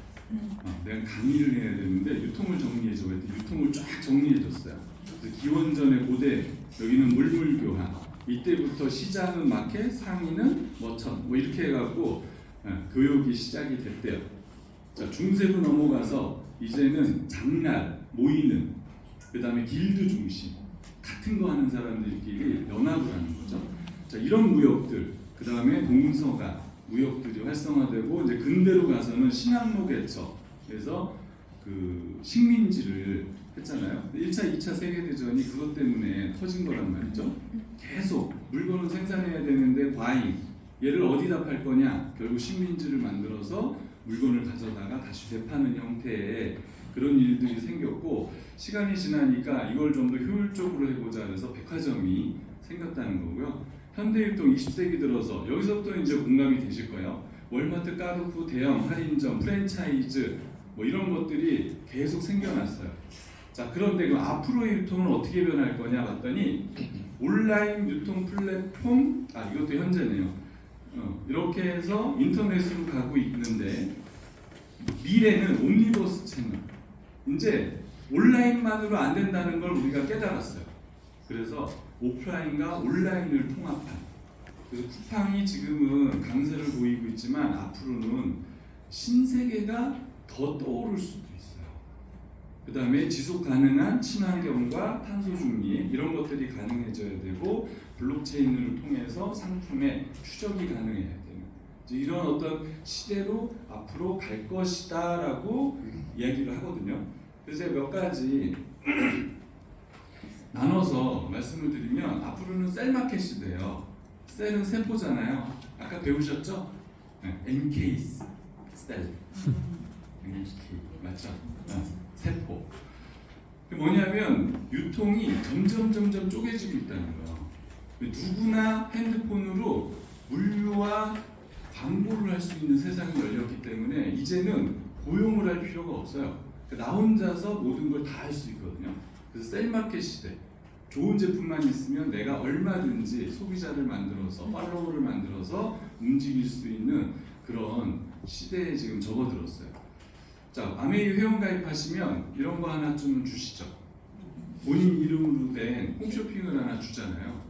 내가 강의를 해야 되는데 유통을 정리해줘. 했더니 유통을 쫙 정리해줬어요. 기원전의 고대, 여기는 물물교환, 이때부터 시장은 마켓, 상인은 머천, 뭐 이렇게 해갖고 교육이 시작이 됐대요. 자, 중세로 넘어가서 이제는 장날, 모이는, 그 다음에 길드 중심, 같은 거 하는 사람들끼리 연합을 하는 거죠. 자, 이런 무역들, 그 다음에 동서가 무역들이 활성화되고 이제 근대로 가서는 신항로 개척, 그래서 그 식민지를 했잖아요. 1차, 2차 세계대전이 그것 때문에 터진 거란 말이죠. 계속 물건을 생산해야 되는데 과잉, 얘를 어디다 팔 거냐? 결국 식민지를 만들어서 물건을 가져다가 다시 되파는 형태의 그런 일들이 생겼고 시간이 지나니까 이걸 좀 더 효율적으로 해보자 해서 백화점이 생겼다는 거고요. 현대유통 20세기 들어서 여기서부터 이제 공감이 되실 거예요. 월마트, 까르푸, 대형 할인점, 프랜차이즈 뭐 이런 것들이 계속 생겨났어요. 자, 그런데 그 앞으로의 유통은 어떻게 변할 거냐 봤더니 온라인 유통 플랫폼, 이것도 현재네요. 이렇게 해서 인터넷으로 가고 있는데 미래는 옴니버스 채널. 이제 온라인만으로 안 된다는 걸 우리가 깨달았어요. 그래서 오프라인과 온라인을 통합한. 그래서 쿠팡이 지금은 강세를 보이고 있지만 앞으로는 신세계가 더 떠오를 수도 있어요. 그 다음에 지속 가능한 친환경과 탄소 중립 이런 것들이 가능해져야 되고 블록체인을 통해서 상품의 추적이 가능해야 되는 이런 어떤 시대로 앞으로 갈 것이다라고 이야기를 하거든요. 그래서 몇 가지 나눠서 말씀을 드리면 앞으로는 셀마켓 시대예요. 셀은 세포잖아요. 아까 배우셨죠? NK스 셀. NK 맞죠? 세포. 뭐냐면 유통이 점점 쪼개지고 있다는 거예요. 누구나 핸드폰으로 물류와 광고를 할 수 있는 세상이 열렸기 때문에 이제는 고용을 할 필요가 없어요. 나 혼자서 모든 걸 다 할 수 있거든요. 그래서 셀마켓 시대. 좋은 제품만 있으면 내가 얼마든지 소비자를 만들어서 팔로워를 만들어서 움직일 수 있는 그런 시대에 지금 접어들었어요. 자, 아메이 회원가입하시면 이런 거 하나 좀 주시죠. 본인 이름으로 된 홈쇼핑을 하나 주잖아요.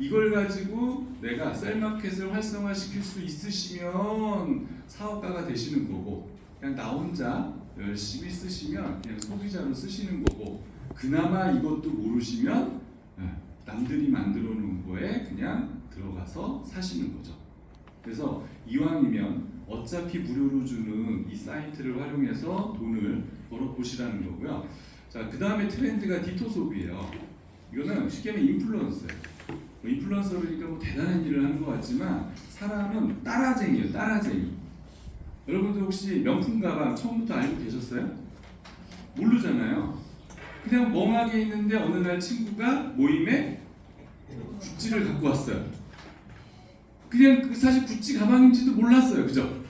이걸 가지고 내가 셀마켓을 활성화시킬 수 있으시면 사업가가 되시는 거고 그냥 나 혼자 열심히 쓰시면 그냥 소비자로 쓰시는 거고 그나마 이것도 모르시면 남들이 만들어 놓은 거에 그냥 들어가서 사시는 거죠. 그래서 이왕이면 어차피 무료로 주는 이 사이트를 활용해서 돈을 벌어보시라는 거고요. 자, 그 다음에 트렌드가 디토 소비예요. 이거는 쉽게 하면 인플루언서예요. 인플루언서니까 뭐 대단한 일을 하는 것 같지만 사람은 따라쟁이에요. 따라쟁이. 여러분들 혹시 명품 가방 처음부터 알고 계셨어요? 모르잖아요. 그냥 멍하게 있는데 어느 날 친구가 모임에 구찌를 갖고 왔어요. 그냥 사실 구찌 가방인지도 몰랐어요. 그죠?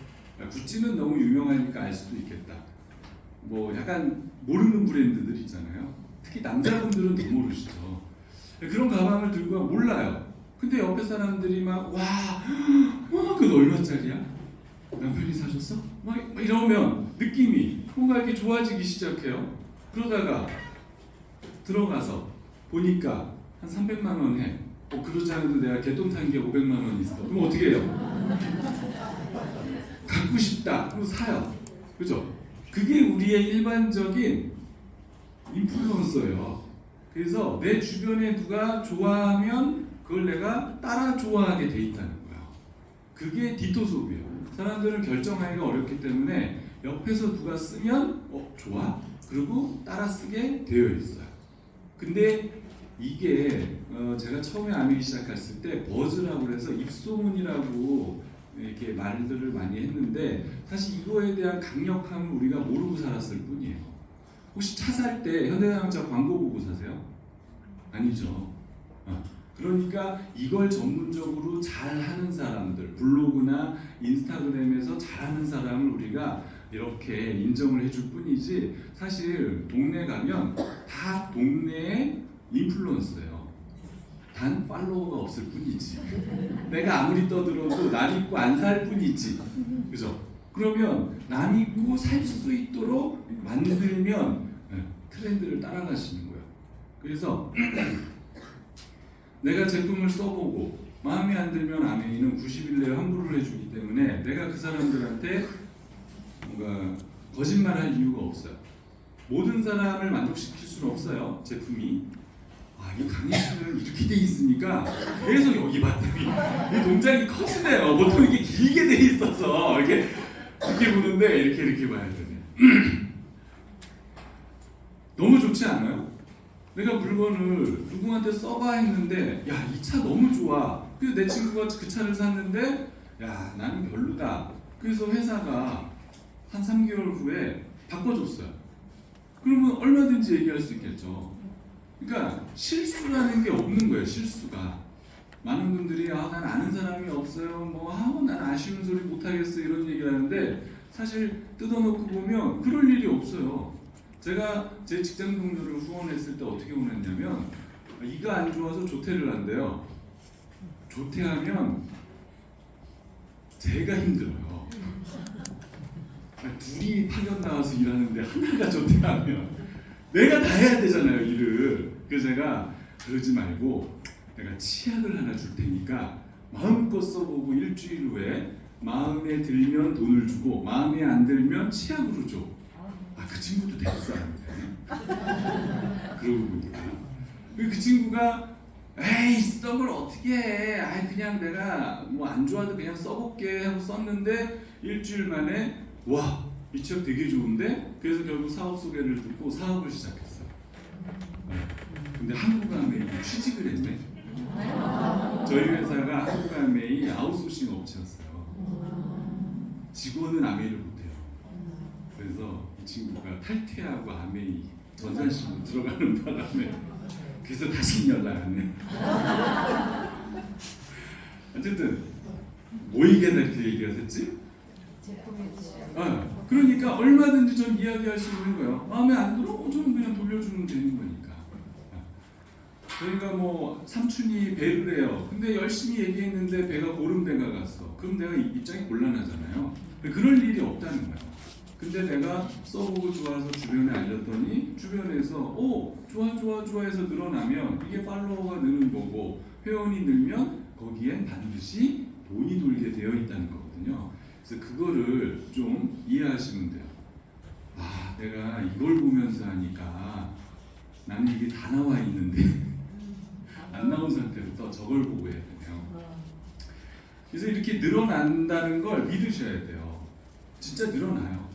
구찌는 너무 유명하니까 알 수도 있겠다. 뭐 약간 모르는 브랜드들 있잖아요. 특히 남자분들은 더 모르시죠. 그런 가방을 들고 와 몰라요. 근데 옆에 사람들이 막 그건 얼마짜리야? 남편이 사줬어? 막 이러면 느낌이 뭔가 이렇게 좋아지기 시작해요. 그러다가 들어가서 보니까 한 300만 원 해. 그러지 않아도 내가 개똥 탄 게 500만 원 있어. 그럼 어떻게 해요? 갖고 싶다. 그럼 사요. 그죠? 그게 우리의 일반적인 인플루언서예요. 그래서 내 주변에 누가 좋아하면 그걸 내가 따라 좋아하게 돼 있다는 거야. 그게 디토 소비예요. 사람들은 결정하기가 어렵기 때문에 옆에서 누가 쓰면 좋아? 그리고 따라 쓰게 되어 있어요. 근데 이게 제가 처음에 아메이 시작했을 때 버즈라고 해서 입소문이라고 이렇게 말들을 많이 했는데 사실 이거에 대한 강력함을 우리가 모르고 살았을 뿐이에요. 혹시 차 살 때 현대자동차 광고 보고 사세요? 아니죠. 그러니까 이걸 전문적으로 잘하는 사람들, 블로그나 인스타그램에서 잘하는 사람을 우리가 이렇게 인정을 해줄 뿐이지 사실 동네 가면 다 동네의 인플루언서예요. 단 팔로워가 없을 뿐이지. 내가 아무리 떠들어도 남 믿고 안 살 뿐이지. 그죠? 그러면 남 믿고 살 수 있도록 만들면 트렌드를 따라가시는 거예요. 그래서 내가 제품을 써보고 마음에 안 들면 아메이는 90일 내에 환불을 해주기 때문에 내가 그 사람들한테 뭔가 거짓말할 이유가 없어요. 모든 사람을 만족시킬 수는 없어요. 제품이. 이 강의 씨는 이렇게 돼 있으니까 계속 여기 봤더니 이 동작이 커지네요. 보통 이게 길게 돼 있어서 이렇게 보는데 이렇게 봐야 되네. 너무 좋지 않아요? 내가 물건을 누구한테 써봐 했는데 야, 이 차 너무 좋아. 그래서 내 친구가 그 차를 샀는데 야, 나는 별로다. 그래서 회사가 한 3개월 후에 바꿔줬어요. 그러면 얼마든지 얘기할 수 있겠죠. 그러니까 실수라는 게 없는 거예요. 실수가. 많은 분들이 난 아는 사람이 없어요. 난 아쉬운 소리 못하겠어 이런 얘기를 하는데 사실 뜯어놓고 보면 그럴 일이 없어요. 제가 제 직장 동료를 후원했을 때 어떻게 보냈냐면 이가 안 좋아서 조퇴를 한대요. 조퇴하면 제가 힘들어요. 둘이 파견 나와서 일하는데 하나가 조퇴하면 내가 다 해야 되잖아요, 일을. 그래서 제가 그러지 말고 내가 치약을 하나 줄 테니까 마음껏 써보고 일주일 후에 마음에 들면 돈을 주고 마음에 안 들면 치약으로 줘. 그 친구도 대구 사람이네. 그러고 보니까 그 친구가 에이 썩을 어떻게 해. 그냥 내가 안 좋아도 그냥 써볼게 하고 썼는데 일주일 만에 와, 이 치약 되게 좋은데? 그래서 결국 사업 소개를 듣고 사업을 시작했어요. 근데 한국아메이 취직을 했네. 저희 회사가 한국아메이 아웃소싱 업체였어요. 직원은 아메이를 못해요. 그래서 이 친구가 탈퇴하고 아메이 전산실로 들어가는 바람에 그래서 다시 연락 안 해. 어쨌든 뭐 얘기하다 얘기하셨지? 그러니까 얼마든지 좀 이야기할 수 있는 거예요. 마음에 안 들어? 저는 그냥 돌려주면 되는 거니까. 저희가 삼촌이 배를 해요. 근데 열심히 얘기했는데 배가 고름배가 갔어. 그럼 내가 입장이 곤란하잖아요. 그럴 일이 없다는 거예요. 근데 내가 써보고 좋아서 주변에 알렸더니 주변에서 좋아 해서 늘어나면 이게 팔로워가 느는 거고 회원이 늘면 거기엔 반드시 돈이 돌게 되어 있다는 거거든요. 그래서 그거를 좀 이해하시면 돼요. 내가 이걸 보면서 하니까 나는 이게 다 나와 있는데 안 나온 상태로 또 저걸 보고 해야 되네요. 그래서 이렇게 늘어난다는 걸 믿으셔야 돼요. 진짜 늘어나요.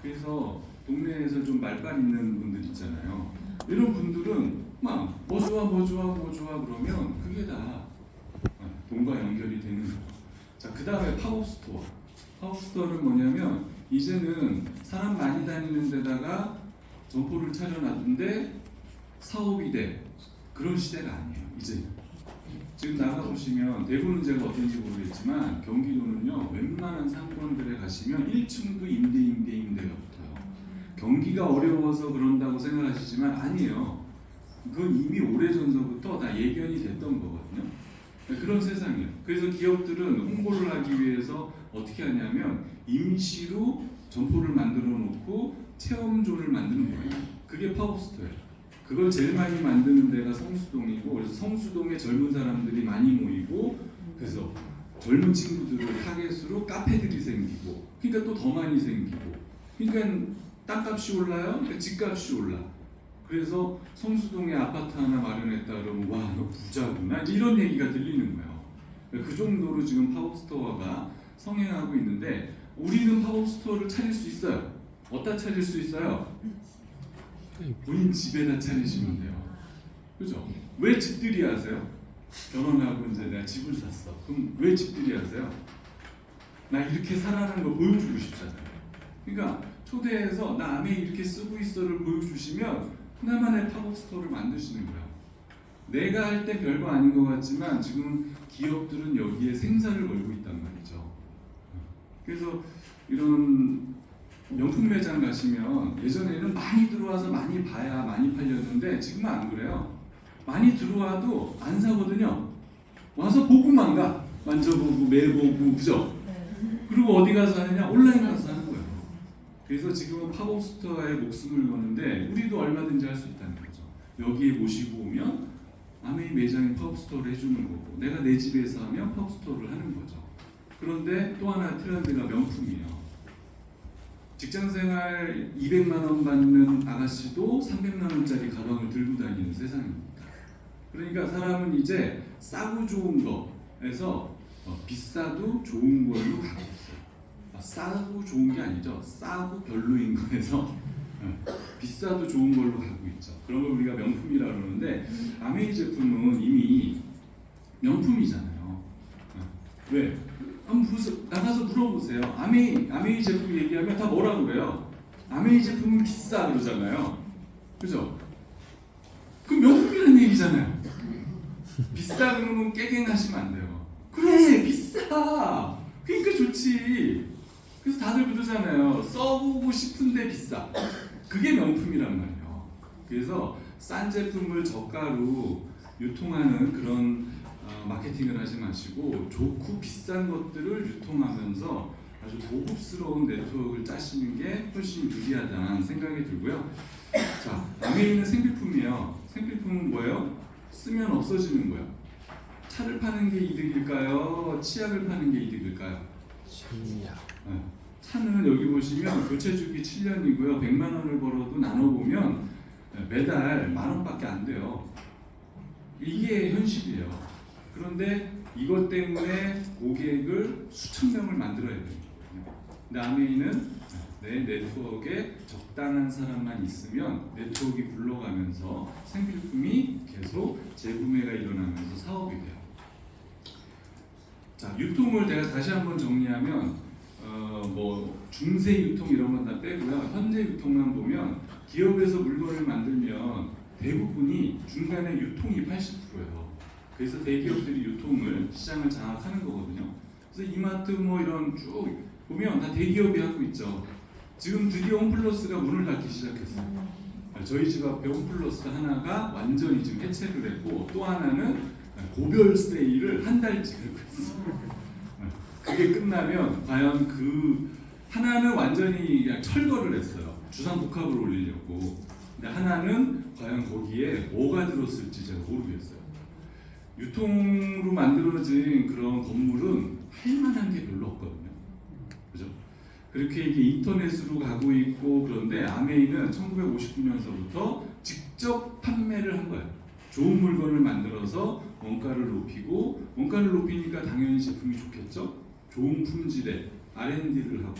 그래서 동네에서 좀 말빨 있는 분들 있잖아요. 이런 분들은 뭐 좋아 그러면 그게 다 돈과 연결이 되는 거예요. 자, 그 다음에 팝업스토어. 팝업스토어는 뭐냐면 이제는 사람 많이 다니는 데다가 점포를 차려놨는데 사업이 돼. 그런 시대가 아니에요. 이제 지금 나가보시면 대구는 제가 어떤지 모르겠지만 경기도는요 웬만한 상권들에 가시면 1층도 임대가 붙어요. 경기가 어려워서 그런다고 생각하시지만 아니에요. 그건 이미 오래전서부터 다 예견이 됐던 거거든요. 그런 세상이에요. 그래서 기업들은 홍보를 하기 위해서 어떻게 하냐면 임시로 점포를 만들어 놓고 체험존을 만드는 거예요. 그게 팝업스토어예요. 그걸 제일 많이 만드는 데가 성수동이고, 그래서 성수동에 젊은 사람들이 많이 모이고, 그래서 젊은 친구들을 타겟으로 카페들이 생기고, 그러니까 또 더 많이 생기고, 그러니까 땅값이 올라요, 그러니까 집값이 올라. 그래서 성수동에 아파트 하나 마련했다 그러면 와, 너 부자구나, 이런 얘기가 들리는 거예요. 그 정도로 지금 팝업스토어가 성행하고 있는데, 우리는 팝업스토어를 차릴 수 있어요. 어디다 차릴 수 있어요? 본인 집에다 차리시면 돼요. 그죠? 왜 집들이 하세요? 결혼하고 이제 내가 집을 샀어. 그럼 왜 집들이 하세요? 나 이렇게 살아가는 거 보여주고 싶잖아요. 그러니까 초대해서 나 아메 이렇게 쓰고 있어를 보여주시면 하나만의 팝업스토어를 만드시는 거예요. 내가 할 때 별거 아닌 것 같지만 지금 기업들은 여기에 생사를 걸고 있단 말이죠. 그래서 이런 명품 매장 가시면 예전에는 많이 들어와서 많이 봐야 많이 팔렸는데 지금은 안 그래요. 많이 들어와도 안 사거든요. 와서 보고만 가. 만져보고 매보고, 그죠? 그리고 어디 가서 하느냐? 온라인 가서 하는 거예요. 그래서 지금은 팝업스토어에 목숨을 거는데 우리도 얼마든지 할 수 있다는 거죠. 여기에 모시고 오면 아메이 매장에 팝업스토어를 해주는 거고, 내가 내 집에서 하면 팝업스토어를 하는 거죠. 그런데 또 하나 트렌드가 명품이에요. 직장생활 200만 원 받는 아가씨도 300만 원짜리 가방을 들고 다니는 세상입니다. 그러니까 사람은 이제 싸고 좋은 거에서 비싸도 좋은 걸로 가고 있어요. 싸고 좋은 게 아니죠. 싸고 별로인 거에서 비싸도 좋은 걸로 가고 있죠. 그런 걸 우리가 명품이라고 그러는데, 아메이 제품은 이미 명품이잖아요. 왜? 한번 나가서 물어보세요. 아메이 제품 얘기하면 다 뭐라고 그래요? 아메이 제품은 비싸 그러잖아요. 그죠? 그 명품이라는 얘기잖아요. 비싸 그러면 깨갱하시면 안 돼요. 그래, 비싸. 그러니까 좋지. 그래서 다들 그러잖아요. 써보고 싶은데 비싸. 그게 명품이란 말이에요. 그래서 싼 제품을 저가로 유통하는 그런 마케팅을 하지 마시고, 좋고 비싼 것들을 유통하면서 아주 고급스러운 네트워크를 짜시는 게 훨씬 유리하다는 생각이 들고요. 자, 아메이는 생필품이에요. 생필품은 뭐예요? 쓰면 없어지는 거예요. 차를 파는 게 이득일까요? 치약을 파는 게 이득일까요? 치약. 차는 여기 보시면 교체주기 7년이고요. 100만 원을 벌어도 나눠보면 매달 10,000원밖에 안 돼요. 이게 현실이에요. 그런데 이것 때문에 고객을 수천 명을 만들어야 돼요. 근데 아메이는 내 네트워크에 적당한 사람만 있으면 네트워크가 굴러가면서 생필품이 계속 재구매가 일어나면서 사업이 돼요. 자, 유통을 내가 다시 한번 정리하면 뭐 중세 유통 이런 건 다 빼고요. 현재 유통만 보면 기업에서 물건을 만들면 대부분이 중간에 유통이 80%예요. 그래서 대기업들이 유통을, 시장을 장악하는 거거든요. 그래서 이마트 뭐 이런 쭉 보면 다 대기업이 하고 있죠. 지금 드디어 홈플러스가 문을 닫기 시작했어요. 저희 집 앞에 홈플러스 하나가 완전히 지금 해체를 했고, 또 하나는 고별 세일을 한 달째 하고 있어요. 그게 끝나면 과연 그 하나는 완전히 그냥 철거를 했어요. 주상복합을 올리려고. 근데 하나는 과연 거기에 뭐가 들었을지 제가 모르겠어요. 유통으로 만들어진 그런 건물은 할 만한 게 별로 없거든요. 그죠? 그렇게 이게 인터넷으로 가고 있고, 그런데 아메이는 1959년서부터 직접 판매를 한 거예요. 좋은 물건을 만들어서 원가를 높이고, 원가를 높이니까 당연히 제품이 좋겠죠? 좋은 품질에 R&D를 하고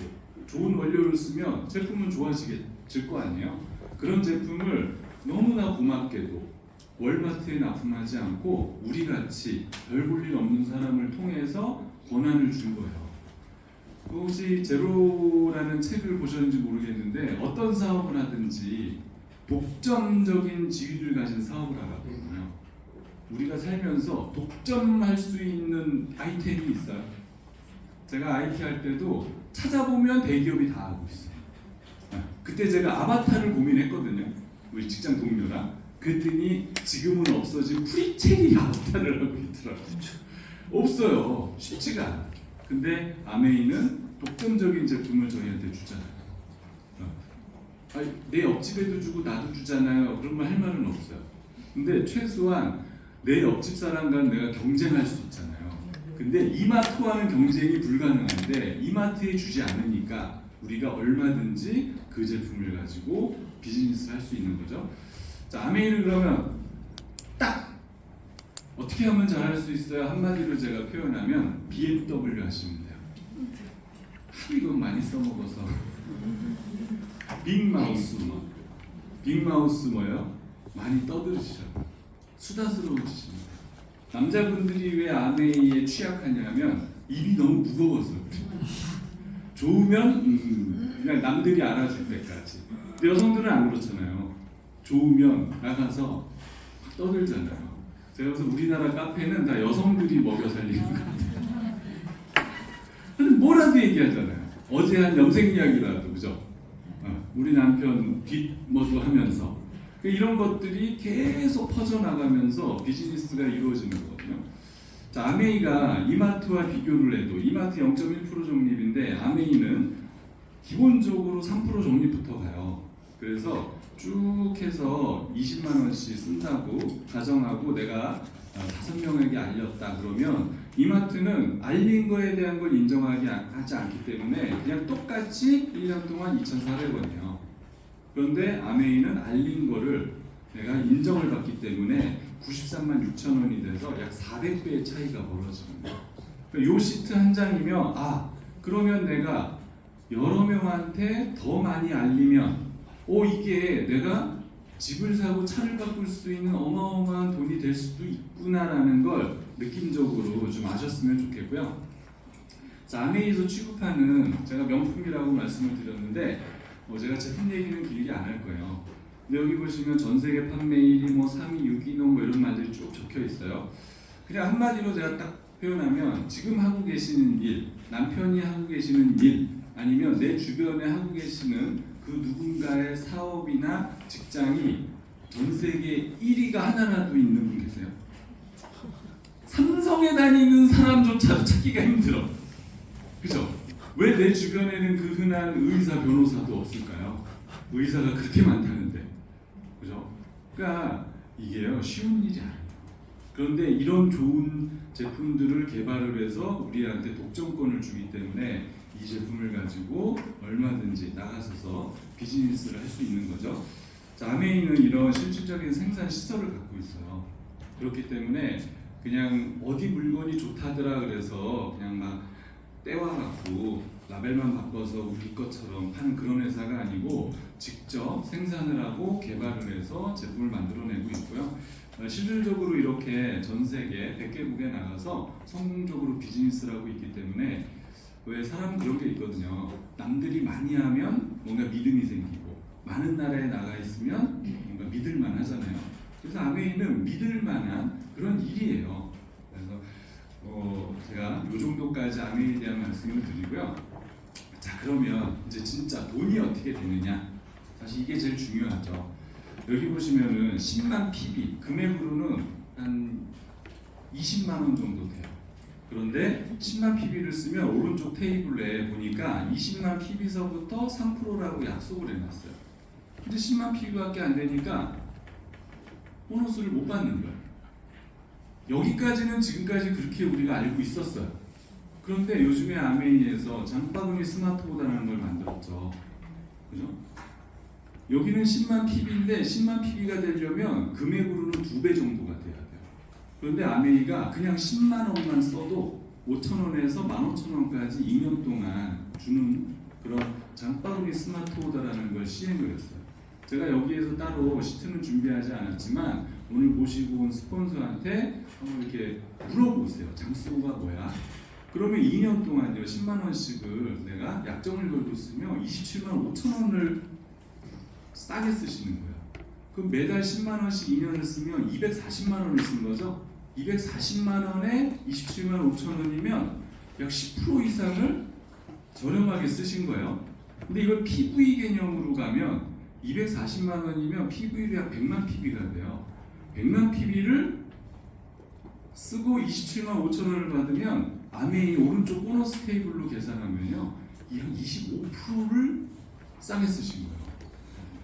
좋은 원료를 쓰면 제품은 좋아질 거 아니에요? 그런 제품을 너무나 고맙게도 월마트에 납품하지 않고 우리같이 별 볼 일 없는 사람을 통해서 권한을 준 거예요. 혹시 제로라는 책을 보셨는지 모르겠는데, 어떤 사업을 하든지 독점적인 지위를 가진 사업을 하거든요. 우리가 살면서 독점할 수 있는 아이템이 있어요. 제가 IT 할 때도 찾아보면 대기업이 다 하고 있어요. 그때 제가 아바타를 고민했거든요. 우리 직장 동료랑. 그랬더니 지금은 없어진 프리첼이 아바타를 하고 있더라고요. 없어요. 쉽지가 않아요. 근데 아메이는 독점적인 제품을 저희한테 주잖아요. 아니, 내 옆집에도 주고 나도 주잖아요. 그런 말 할 말은 없어요. 근데 최소한 내 옆집 사람과 내가 경쟁할 수 있잖아요. 근데 이마트와는 경쟁이 불가능한데 이마트에 주지 않으니까 우리가 얼마든지 그 제품을 가지고 비즈니스를 할 수 있는 거죠. 자, 아메이는 그러면 딱 어떻게 하면 잘할 수 있어요? 한마디로 제가 표현하면 BMW 하시면 돼요. 하도 이건 많이 써먹어서 빅마우스 뭐 빅마우스 뭐요? 많이 떠들으시라고 수다스러우시십니다. 남자분들이 왜 아메이에 취약하냐면 입이 너무 무거워서 그래요. 좋으면 그냥 남들이 알아줄 때까지. 근데 여성들은 안 그렇잖아요. 좋으면 나가서 막 떠들잖아요. 제가 그래서 우리나라 카페는 다 여성들이 먹여 살리는 것 같아요. 뭐라도 얘기하잖아요. 어제 한 염색 이야기라도 그죠? 우리 남편 뒷모도 하면서 이런 것들이 계속 퍼져나가면서 비즈니스가 이루어지는 거거든요. 자, 아메이가 이마트와 비교를 해도 이마트 0.1% 적립인데 아메이는 기본적으로 3% 적립부터 가요. 그래서 쭉 해서 20만 원씩 쓴다고 가정하고 내가 5명에게 알렸다 그러면 이마트는 알린 거에 대한 걸 인정하지 않기 때문에 그냥 똑같이 1년 동안 2,400원이에요. 그런데 아메이는 알린 거를 내가 인정을 받기 때문에 93만 6천 원이 돼서 약 400배의 차이가 벌어지는 거예요. 그러니까 요 시트 한 장이면 그러면 내가 여러 명한테 더 많이 알리면 이게 내가 집을 사고 차를 바꿀 수 있는 어마어마한 돈이 될 수도 있구나라는 걸 느낌적으로 좀 아셨으면 좋겠고요. 자, 아메이에서 취급하는 제가 명품이라고 말씀을 드렸는데 제가 제품 얘기는 길게 안 할 거예요. 근데 여기 보시면 전 세계 판매 1위, 3위, 6위 뭐 이런 말들이 쭉 적혀 있어요. 그냥 한마디로 제가 딱 표현하면 지금 하고 계시는 일, 남편이 하고 계시는 일, 아니면 내 주변에 하고 계시는 그 누군가의 사업이나 직장이 전 세계 1위가 하나라도 있는 분 계세요? 삼성에 다니는 사람조차도 찾기가 힘들어. 그죠? 왜 내 주변에는 그 흔한 의사, 변호사도 없을까요? 의사가 그렇게 많다는데. 그죠? 그러니까 이게요, 쉬운 일이 아니에요. 그런데 이런 좋은 제품들을 개발을 해서 우리한테 독점권을 주기 때문에 이 제품을 가지고 얼마든지 나가서서 비즈니스를 할 수 있는 거죠. 자, 아메이는 이런 실질적인 생산 시설을 갖고 있어요. 그렇기 때문에 그냥 어디 물건이 좋다더라 그래서 그냥 막 떼와갖고 라벨만 바꿔서 우리 것처럼 파는 그런 회사가 아니고 직접 생산을 하고 개발을 해서 제품을 만들어내고 있고요. 실질적으로 이렇게 전 세계 100개국에 나가서 성공적으로 비즈니스를 하고 있기 때문에 왜 사람 그런 게 있거든요. 남들이 많이 하면 뭔가 믿음이 생기고 많은 나라에 나가 있으면 뭔가 믿을만 하잖아요. 그래서 아메이는 믿을만한 그런 일이에요. 그래서 제가 이 정도까지 아메이에 대한 말씀을 드리고요. 자, 그러면 이제 진짜 돈이 어떻게 되느냐? 사실 이게 제일 중요하죠. 여기 보시면은 10만 PB 금액으로는 한 20만 원 정도 돼요. 그런데 10만 PB를 쓰면 오른쪽 테이블에 보니까 20만 PB서부터 3%라고 약속을 해놨어요. 근데 10만 PB밖에 안 되니까 보너스를 못 받는 거예요. 여기까지는 지금까지 그렇게 우리가 알고 있었어요. 그런데 요즘에 아메이에서 장바구니 스마트보다라는 걸 만들었죠. 그죠? 여기는 10만 PB인데 10만 PB가 되려면 금액으로는 2배 정도가 돼야 돼요. 그런데 아메이가 그냥 10만 원만 써도 5,000원에서 15,000원까지 2년 동안 주는 그런 장바구니 스마트 오더라는 걸 시행을 했어요. 제가 여기에서 따로 시트는 준비하지 않았지만 오늘 모시고 온 스폰서한테 한번 이렇게 물어보세요. 장수가 뭐야? 그러면 2년 동안요 10만 원씩을 내가 약정을 걸고 쓰면 27만 5천 원을 싸게 쓰시는 거예요. 그럼 매달 10만 원씩 2년을 쓰면 240만 원을 쓴 거죠. 240만 원에 27만 5천 원이면 약 10% 이상을 저렴하게 쓰신 거예요. 근데 이걸 PV 개념으로 가면 240만 원이면 PV가 약 100만 PV가 돼요. 100만 PV를 쓰고 27만 5천 원을 받으면 아메이 오른쪽 보너스 테이블로 계산하면요 이 한 25%를 싸게 쓰신 거예요.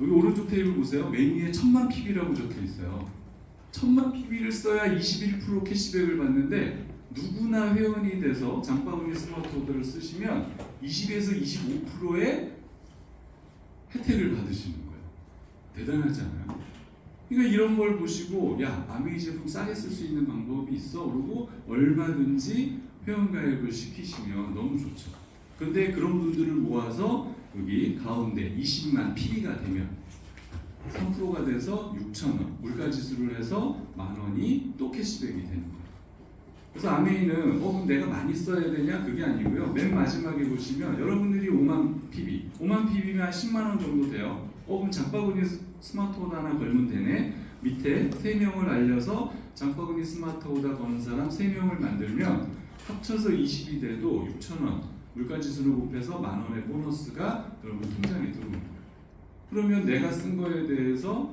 여기 오른쪽 테이블 보세요. 메뉴에 1000만 PB라고 적혀 있어요. 1000만 PB를 써야 21% 캐시백을 받는데 누구나 회원이 돼서 장바구니 스마트 오더를 쓰시면 20에서 25%의 혜택을 받으시는 거예요. 대단하지 않아요? 그러니까 이런 걸 보시고 야, 아메이 제품 싸게 쓸 수 있는 방법이 있어? 그러고 얼마든지 회원가입을 시키시면 너무 좋죠. 근데 그런 분들을 모아서 여기 가운데 20만 PB가 되면 3%가 돼서 6,000원, 물가지수를 해서 10,000원이 또 캐시백이 되는 거예요. 그래서 아메이는 그럼 내가 많이 써야 되냐? 그게 아니고요. 맨 마지막에 보시면 여러분들이 5만 PB, 5만 PB면 10만 원 정도 돼요. 그럼 장바구니 스마트 오더 하나 걸면 되네. 밑에 3명을 알려서 장바구니 스마트 오더 거는 사람 3명을 만들면 합쳐서 20이 돼도 6,000원, 물가지수를 곱해서 10,000원의 보너스가 여러분 통장에 들어오는 거예요. 그러면 내가 쓴 거에 대해서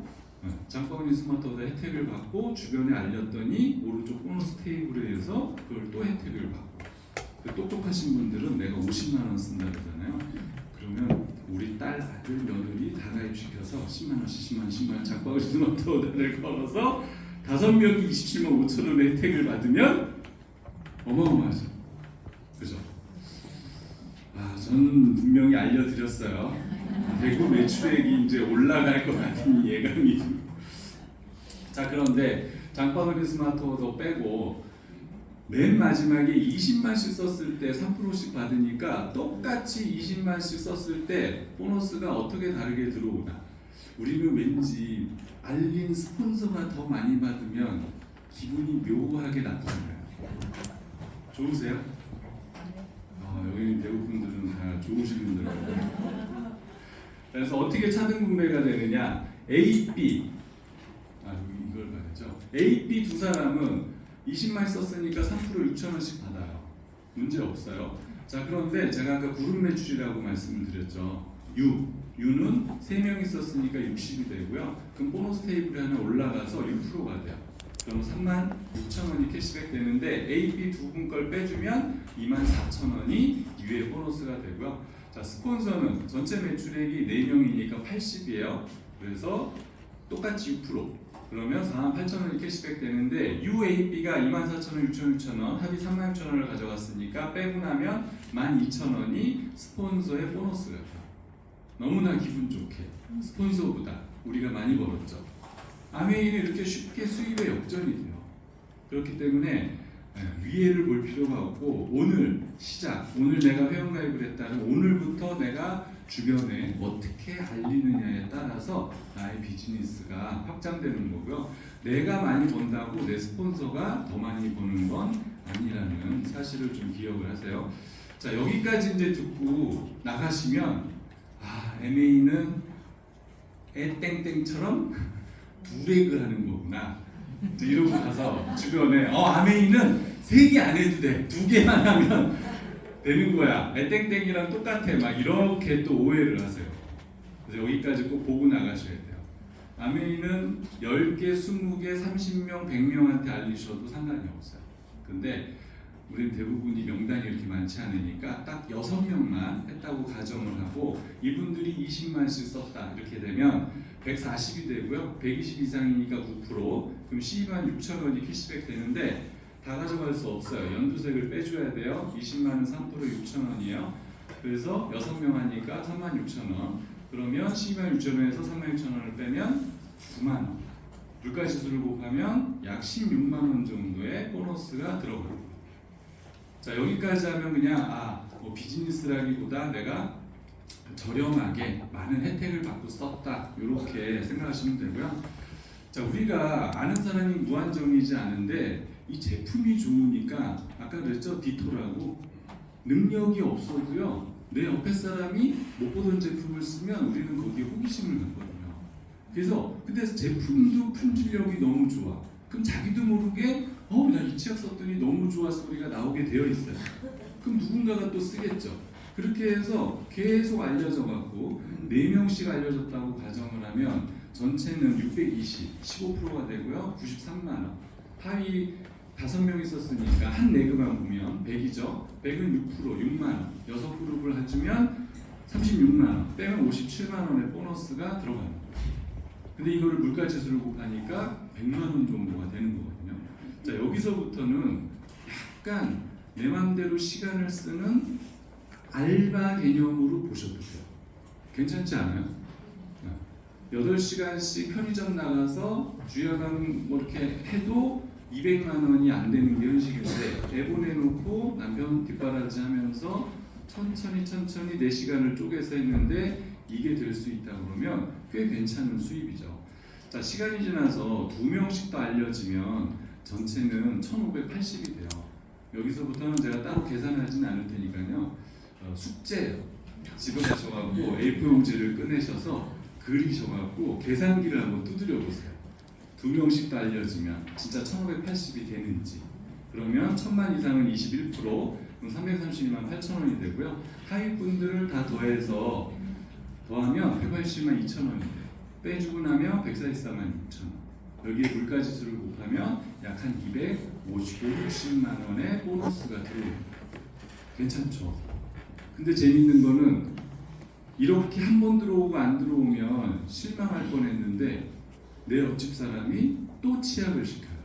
장바구니 스마트 오더 혜택을 받고 주변에 알렸더니 오른쪽 보너스 테이블에 의해서 그걸 또 혜택을 받고 똑똑하신 분들은 내가 50만 원 쓴다 그러잖아요. 그러면 우리 딸, 아들, 며느리 다 가입시켜서 10만 원씩 10만 원, 10만 원 장바구니 스마트 오더를 걸어서 5명이 27만 5천 원의 혜택을 받으면 어마어마하죠. 그죠? 전 분명히 알려드렸어요. 대구 매출액이 이제 올라갈 것 같은 예감이 듭니다. 자, 그런데 장바구니 스마트 오더 빼고 맨 마지막에 20만씩 썼을 때 3%씩 받으니까 똑같이 20만씩 썼을 때 보너스가 어떻게 다르게 들어오나. 우리는 왠지 알린 스폰서가 더 많이 받으면 기분이 묘하게 나쁘잖아요. 좋으세요? 여기 대부분들은 다 좋으신 분들이에요. 그래서 어떻게 차등 구매가 되느냐? A, B 이걸 봐야죠. A, B 두 사람은 20만 썼으니까 3% 6,000원씩 받아요. 문제 없어요. 자, 그런데 제가 아까 그룹 매출이라고 말씀을 드렸죠. U는 3명이 썼으니까 60이 되고요. 그럼 보너스 테이블에 하나 올라가서 6%가 돼요. 그럼 36,000원이 캐시백 되는데 A, B 두 분 걸 빼주면 24,000원이 위에 보너스가 되고요. 자, 스폰서는 전체 매출액이 4명이니까 80이에요. 그래서 똑같이 6%. 그러면 48,000원이 캐시백 되는데 UAB가 24,000원, 6,600원, 합이 36,000원을 가져갔으니까 빼고 나면 12,000원이 스폰서의 보너스가 돼요. 너무나 기분 좋게 스폰서보다 우리가 많이 벌었죠. 아메이는 이렇게 쉽게 수입의 역전이 돼요. 그렇기 때문에 위에를 볼 필요가 없고 오늘 시작, 오늘 내가 회원가입을 했다면 오늘부터 내가 주변에 어떻게 알리느냐에 따라서 나의 비즈니스가 확장되는 거고요. 내가 많이 번다고 내 스폰서가 더 많이 버는 건 아니라는 사실을 좀 기억을 하세요. 자, 여기까지 이제 듣고 나가시면 MA는 애땡땡처럼 두렉을 하는 거구나. 이러고 가서 주변에 아메이는 3개 안 해도 돼. 2개만 하면 되는 거야. 애땡땡이랑 똑같아. 막 이렇게 또 오해를 하세요. 그래서 여기까지 꼭 보고 나가셔야 돼요. 아메이는 10개, 20개, 30명, 100명한테 알리셔도 상관이 없어요. 근데 우리는 대부분이 명단이 이렇게 많지 않으니까 딱 6명만 했다고 가정을 하고 이분들이 20만씩 썼다 이렇게 되면 140이 되고요. 120 이상이니까 9%, 그럼 12만 6천원이 캐시백 되는데 다 가져갈 수 없어요. 연두색을 빼줘야 돼요. 20만은 3% 6천원이에요. 그래서 6명 하니까 3만 6천원. 그러면 12만 6천원에서 3만 6천원을 빼면 9만원. 물가지수를 곱하면 약 16만원 정도의 보너스가 들어갑니다. 자, 여기까지 하면 그냥 비즈니스라기보다 내가 저렴하게 많은 혜택을 받고 썼다 이렇게 생각하시면 되고요. 자, 우리가 아는 사람이 무한정이지 않은데 이 제품이 좋으니까 아까 그랬죠? 디토라고 능력이 없어도요 내 옆에 사람이 못 보던 제품을 쓰면 우리는 거기에 호기심을 갖거든요. 그래서 근데 제품도 품질력이 너무 좋아. 그럼 자기도 모르게 나 이 치약 썼더니 너무 좋아 소리가 나오게 되어 있어요. 그럼 누군가가 또 쓰겠죠. 그렇게 해서 계속 알려져 갖고 4명씩 알려졌다고 가정을 하면 전체는 620, 15%가 되고요. 93만원. 하위 5명이 썼으니까 한 내그만 보면 100이죠. 100은 6%, 6만원. 6그룹을 해주면 36만 원 빼면 57만 원의 보너스가 들어가는 거예요. 근데 이거를 물가지수를 곱하니까 100만 원 정도가 되는 거거든요. 자, 여기서부터는 약간 내 맘대로 시간을 쓰는 알바 개념으로 보셔도 돼요. 괜찮지 않아요? 8시간씩 편의점 나가서 주야간 뭐 이렇게 해도 200만 원이 안 되는 게 현실인데 내보내놓고 남편 뒷바라지 하면서 천천히 4시간을 쪼개서 했는데 이게 될 수 있다 그러면 꽤 괜찮은 수입이죠. 자, 시간이 지나서 2명씩 더 알려지면 전체는 1580이 돼요. 여기서부터는 제가 따로 계산하지는 않을 테니까요. 숙제예요. 집에 가셔갖고 A4용지를 꺼내셔서 그리셔갖고 계산기를 한번 두드려 보세요. 2명씩 더 알려지면 진짜 1580이 되는지. 그러면 1000만 이상은 21%, 그럼 332만 8천 원이 되고요. 하위 분들을 다 더해서 더하면 180만 2천 원이 돼요. 빼주고 나면 144만 6천 원. 여기에 물가지수를 곱하면 약 한 255, 60만 원의 보너스가 들어옵니다. 괜찮죠? 근데 재밌는 거는 이렇게 한 번 들어오고 안 들어오면 실망할 뻔했는데 내 옆집 사람이 또 치약을 시켜요.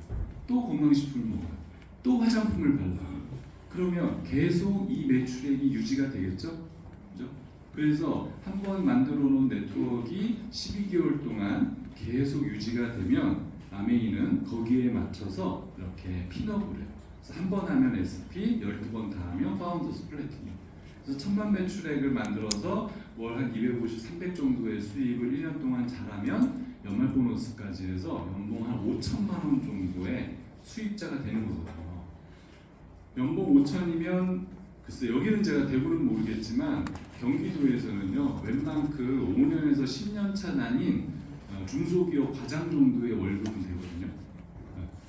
또 건강식품을 먹어요. 또 화장품을 발라요. 그러면 계속 이 매출액이 유지가 되겠죠? 그죠? 그래서 한 번 만들어 놓은 네트워크가 12개월 동안 계속 유지가 되면 아메이는 거기에 맞춰서 이렇게 핀업을 해요. 그래서 한 번 하면 SP, 12번 다 하면 파운더스 플래티넘. 그래서 1000만 매출액을 만들어서 월 한 250, 300 정도의 수입을 1년 동안 잘하면 연말 보너스까지 해서 연봉 한 5천만 원 정도의 수입자가 되는 거거든요. 연봉 5천이면 글쎄 여기는 제가 대부분 모르겠지만 경기도에서는요 웬만큼 5년에서 10년 차 다닌 중소기업 과장 정도의 월급은 되거든요.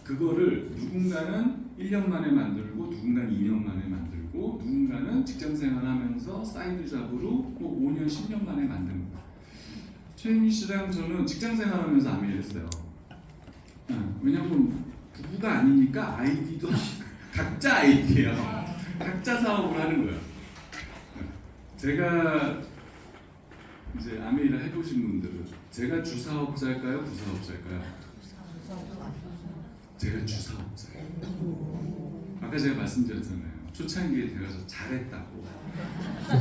그거를 누군가는 1년 만에 만들고 누군가는 2년 만에 만들고 누군가는 직장생활하면서 사이드 잡으로 뭐 5년, 10년 만에 만드는 거예요. 최윤희 씨랑 저는 직장생활하면서 아메이했어요. 왜냐면 부부가 아니니까 아이디도 각자 아이디예요. 각자 사업을 하는 거예요. 제가 이제 아메이를 해보신 분들은 제가 주사업자일까요? 부사업자일까요? 제가 주사업자예요. 아까 제가 말씀드렸잖아요. 초창기에 제가 잘했다고.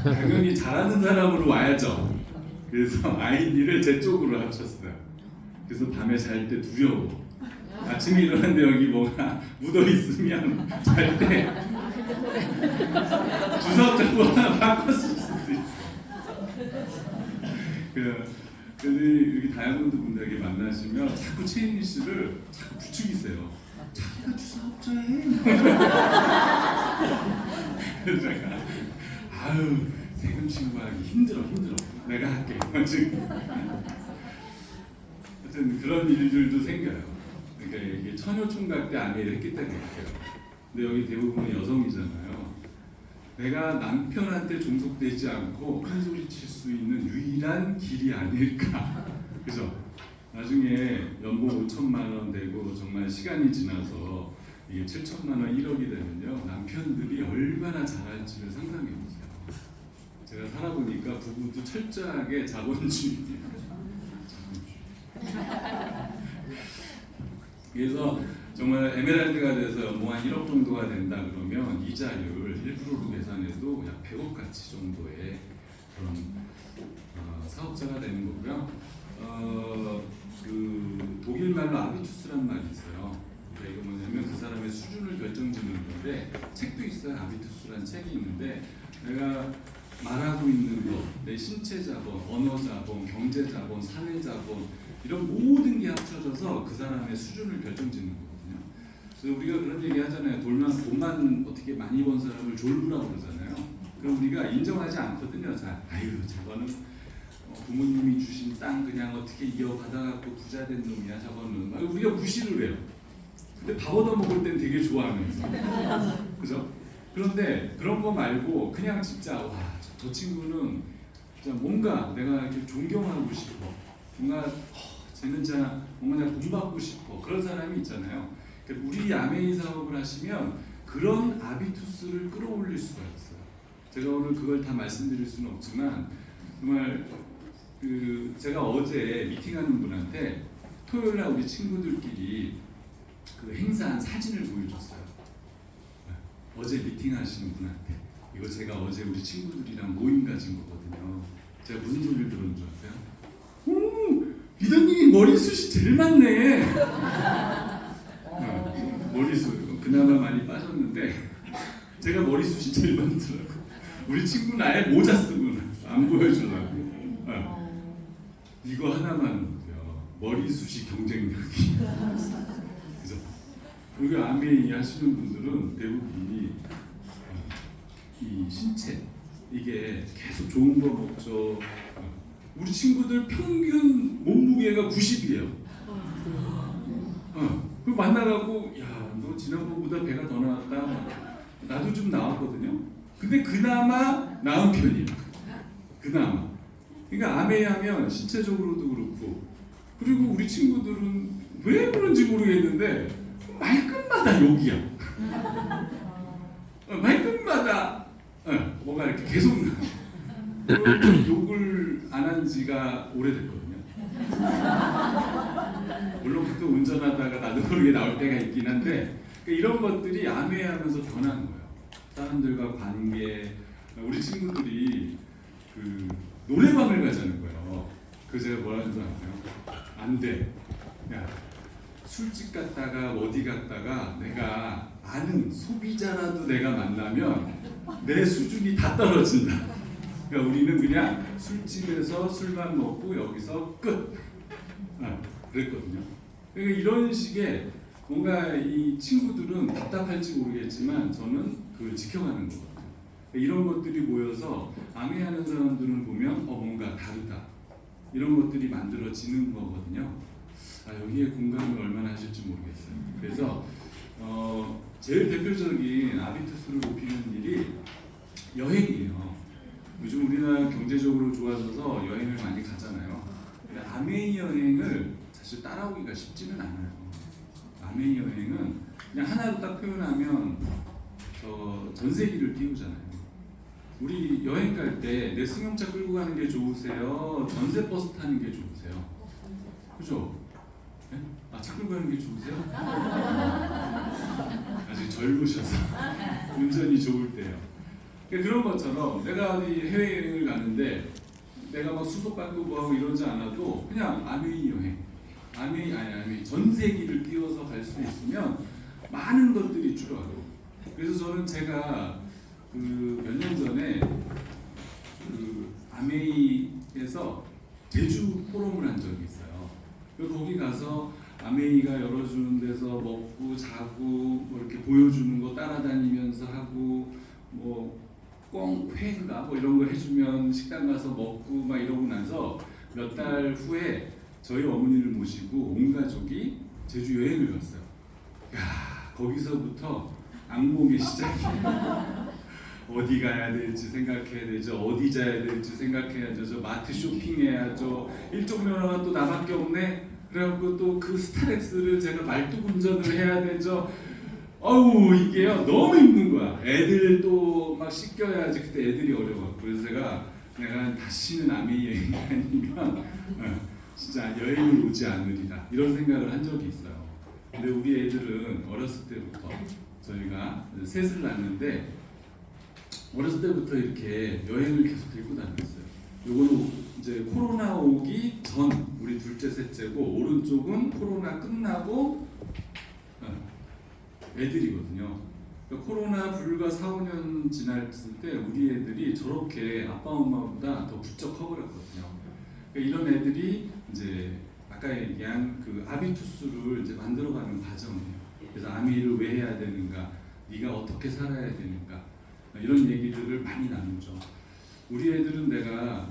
당연히 잘하는 사람으로 와야죠. 그래서 아이디를 제 쪽으로 합쳤어요. 그래서 밤에 잘 때 두려워. 아침에 일어났는데 여기 뭐가 묻어 있으면 잘 때 주사업자로 하나 바꿨을 수도 있어. 그래서 여기 다이아몬드 분들에게 만나시면 자꾸 최인희 씨를 자꾸 부추기세요. 자기가 주사업자해. 그래서 제가 아유 세금 신고하기 힘들어. 내가 할게. 하여튼 그런 일들도 생겨요. 그러니까 이게 처녀총각 때 아내를 했기 때문에 그래요. 근데 여기 대부분 여성이잖아요. 내가 남편한테 종속되지 않고 큰 소리 칠 수 있는 유일한 길이 아닐까. 그죠? 나중에 연봉 5천만 원 되고 정말 시간이 지나서 이게 7천만 원, 1억이 되면요. 남편들이 얼마나 잘할지를 상상해 보세요. 제가 살아보니까 부부도 철저하게 자본주의예요. 그래서 정말 에메랄드가 돼서 연봉 한 1억 정도가 된다 그러면 이자율 1%로 계산해도 약 100억 가치 정도의 그런 사업자가 되는 거고요. 그 독일 말로 아비투스란 말이 있어요. 그러니까 이거 뭐냐면 그 사람의 수준을 결정짓는 건데 책도 있어요. 아비투스란 책이 있는데 내가 말하고 있는 것, 내 신체 자본, 언어 자본, 경제 자본, 사회 자본 이런 모든 게 합쳐져서 그 사람의 수준을 결정짓는 거거든요. 그래서 우리가 그런 얘기 하잖아요. 돈만 어떻게 많이 번 사람을 졸부라고 그러잖아요. 그럼 우리가 인정하지 않거든요. 자, 아유 저거는 부모님이 주신 땅 그냥 어떻게 이어받아갖고 부자 된 놈이야 저거는. 우리가 무시를 해요. 근데 밥 얻어먹을 땐 되게 좋아하면서. 그죠? 그런데 그런 거 말고 그냥 진짜 와, 저 친구는 진짜 뭔가 내가 이렇게 존경하고 싶어. 뭔가 쟤는 진짜 뭔가 내가 본받고 싶어. 그런 사람이 있잖아요. 그러니까 우리 아메이 사업을 하시면 그런 아비투스를 끌어올릴 수가 있어요. 제가 오늘 그걸 다 말씀드릴 수는 없지만 정말 제가 어제 미팅하는 분한테 토요일 날 우리 친구들끼리 그 행사한 사진을 보여줬어요. 어제 미팅하시는 분한테 이거 제가 어제 우리 친구들이랑 모임 가진 거거든요. 제가 무슨 소리를 들었는 줄 아세요? 리더님이 머리숱이 제일 많네. 머리숱 그나마 많이 빠졌는데 제가 머리숱이 제일 많더라고. 우리 친구는 아예 모자 쓰고 나서 안 보여주려고. 이거 하나만 보세요. 머리숱이 경쟁력이. 그죠? 그리고 아메이 하시는 분들은 대부분이 이 신체 이게 계속 좋은 거 먹죠. 우리 친구들 평균 몸무게가 90이에요. 그 만나라고 야, 너 지난번보다 배가 더 나왔다. 나도 좀 나왔거든요. 근데 그나마 나은 편이에요. 그나마. 그러니까 아메이 하면 신체적으로도 그렇고 그리고 우리 친구들은 왜 그런지 모르겠는데 말끝마다 욕이야. 말끝마다 뭐가 이렇게 계속 나. 욕을 안 한 지가 오래됐거든요. 물론 가끔 운전하다가 나도 모르게 나올 때가 있긴 한데 이런 것들이 아메이하면서 변하는 거예요. 사람들과 관계, 우리 친구들이 그 노래방을 가자는 거예요. 그 제가 뭐라는 줄 아세요? 안 돼. 야, 술집 갔다가 어디 갔다가 내가 아는 소비자라도 내가 만나면 내 수준이 다 떨어진다. 그러니까 우리는 그냥 술집에서 술만 먹고 여기서 끝. 그랬거든요. 그러니까 이런 식의 뭔가 이 친구들은 답답할지 모르겠지만 저는 그걸 지켜가는 거거든요. 이런 것들이 모여서 아메이하는 사람들은 보면 뭔가 다르다. 이런 것들이 만들어지는 거거든요. 여기에 공감을 얼마나 하실지 모르겠어요. 그래서 제일 대표적인 아비투스를 높이는 일이 여행이에요. 요즘 우리나라 경제적으로 좋아져서 여행을 많이 가잖아요. 근데 아메이 여행을 사실 따라오기가 쉽지는 않아요. 아메이 여행은 그냥 하나로 딱 표현하면 전세기를 띄우잖아요. 우리 여행 갈 때 내 승용차 끌고 가는 게 좋으세요? 전세 버스 타는 게 좋으세요? 그죠? 네? 차 끌고 가는 게 좋으세요? 아직 젊으셔서 운전이 좋을 때요. 그런 것처럼 내가 어디 해외여행을 가는데 내가 막 수속받고 뭐하고 이러지 않아도 그냥 아메이 여행, 아메이 전세기를 띄워서 갈 수 있으면 많은 것들이 줄어요. 그래서 저는 제가 몇 년 전에 아메이에서 제주 포럼을 한 적이 있어요. 거기 가서 아메이가 열어주는 데서 먹고 자고 뭐 이렇게 보여주는 거 따라다니면서 하고 뭐 꽁회인가 뭐 이런 거 해주면 식당 가서 먹고 막 이러고 나서 몇 달 후에 저희 어머니를 모시고 온 가족이 제주 여행을 갔어요. 야, 거기서부터 악몽의 시작이에요. 어디 가야 될지 생각해야 되죠. 어디 자야 될지 생각해야죠. 저 마트 쇼핑해야죠. 일종 면허가 또 나밖에 없네. 그래갖고 또 그 스트레스를 제가 말뚝 운전을 해야 되죠. 어우 이게요 너무 힘든 거야. 애들 또 막 씻겨야지. 그때 애들이 어려워. 그래서 내가 다시는 아메이 여행 아니면 진짜 여행을 오지 않으리라 이런 생각을 한 적이 있어요. 근데 우리 애들은 어렸을 때부터 저희가 셋을 낳았는데 어렸을 때부터 이렇게 여행을 계속 데리고 다녔어요. 요거는 이제 코로나 오기 전 우리 둘째 셋째고 오른쪽은 코로나 끝나고 애들이거든요. 그러니까 코로나 불과 4, 5년 지났을 때 우리 애들이 저렇게 아빠 엄마보다 더 부쩍 커버렸거든요. 그러니까 이런 애들이 이제 아까 얘기한 그 아비투스를 이제 만들어가는 과정이에요. 그래서 아미를 왜 해야 되는가, 네가 어떻게 살아야 되는가 이런 얘기들을 많이 나누죠. 우리 애들은 내가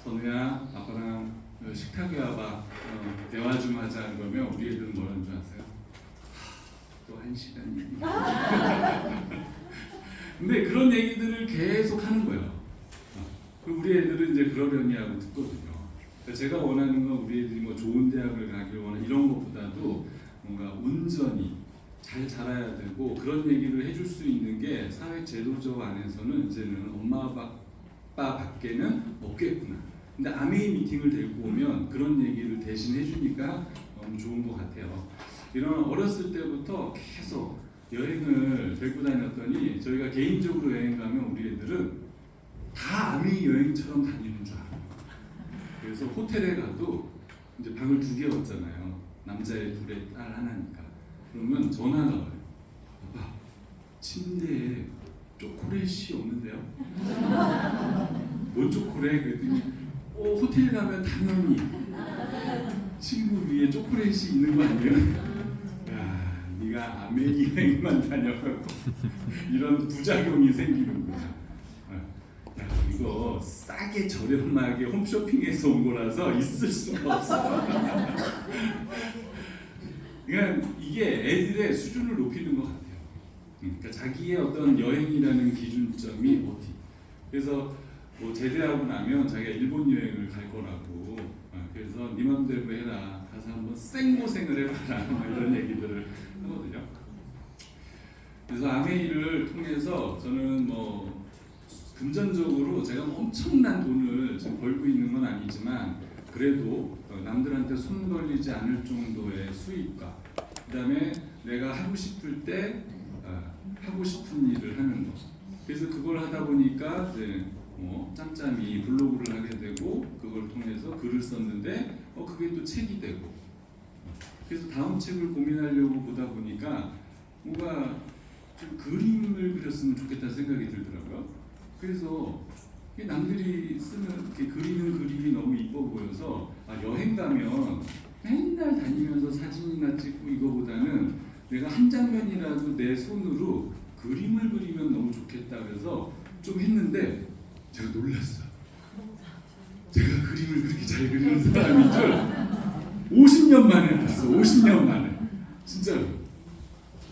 선우야 아빠랑 식탁에 와봐 대화 좀 하자 그러면 우리 애들은 뭐라는 줄 아세요? 또 1시간이 근데 그런 얘기들을 계속 하는 거예요. 그리고 우리 애들은 이제 그러려니 하고 듣거든요. 그러니까 제가 원하는 건 우리 애들이 뭐 좋은 대학을 가길 원하는 이런 것보다도 뭔가 온전히 잘 자라야 되고 그런 얘기를 해줄 수 있는 게 사회 제도적 안에서는 이제는 엄마 아빠밖에는 없겠구나. 근데 아메이 미팅을 데리고 오면 그런 얘기를 대신 해주니까 너무 좋은 것 같아요. 이런 어렸을 때부터 계속 여행을 데리고 다녔더니 저희가 개인적으로 여행 가면 우리 애들은 다 아메이 여행처럼 다니는 줄 알아요. 그래서 호텔에 가도 이제 방을 2개였잖아요. 남자애 2에 딸 하나니까. 그러면 전화가 와요. 아빠, 침대에 초콜릿이 없는데요? 뭔 초콜릿? 그랬더니 호텔 가면 당연히 친구 위에 초콜릿이 있는 거 아니에요? 야, 네가 아메이 여행만 다녀갖고 이런 부작용이 생기는구나. 야, 이거 싸게 저렴하게 홈쇼핑에서 온 거라서 있을 수가 없어. 그러니까 이게 애들의 수준을 높이는 것 같아요. 그러니까 자기의 어떤 여행이라는 기준점이 어디. 그래서 뭐 제대하고 나면 자기가 일본 여행을 갈 거라고. 그래서 네 맘대로 해라. 가서 한번 생고생을 해봐라. 뭐 이런 얘기들을 하거든요. 그래서 아메이를 통해서 저는 뭐 금전적으로 제가 엄청난 돈을 지금 벌고 있는 건 아니지만 그래도 남들한테 손 걸리지 않을 정도의 수입과 그다음에 내가 하고 싶을 때 하고 싶은 일을 하는 거. 그래서 그걸 하다 보니까 이제 뭐 짬짬이 블로그를 하게 되고 그걸 통해서 글을 썼는데 그게 또 책이 되고. 그래서 다음 책을 고민하려고 보다 보니까 뭔가 좀 그림을 그렸으면 좋겠다는 생각이 들더라고요. 그래서 남들이 쓰는 이렇게 그리는 그림이 너무 이뻐 보여서 여행 가면 맨날 다니면서 사진이나 찍고 이거보다는 내가 한 장면이라도 내 손으로 그림을 그리면 너무 좋겠다 그래서 좀 했는데 제가 놀랐어요. 제가 그림을 그렇게 잘 그리는 사람인 줄 50년 만에 알았어. 50년 만에. 진짜로.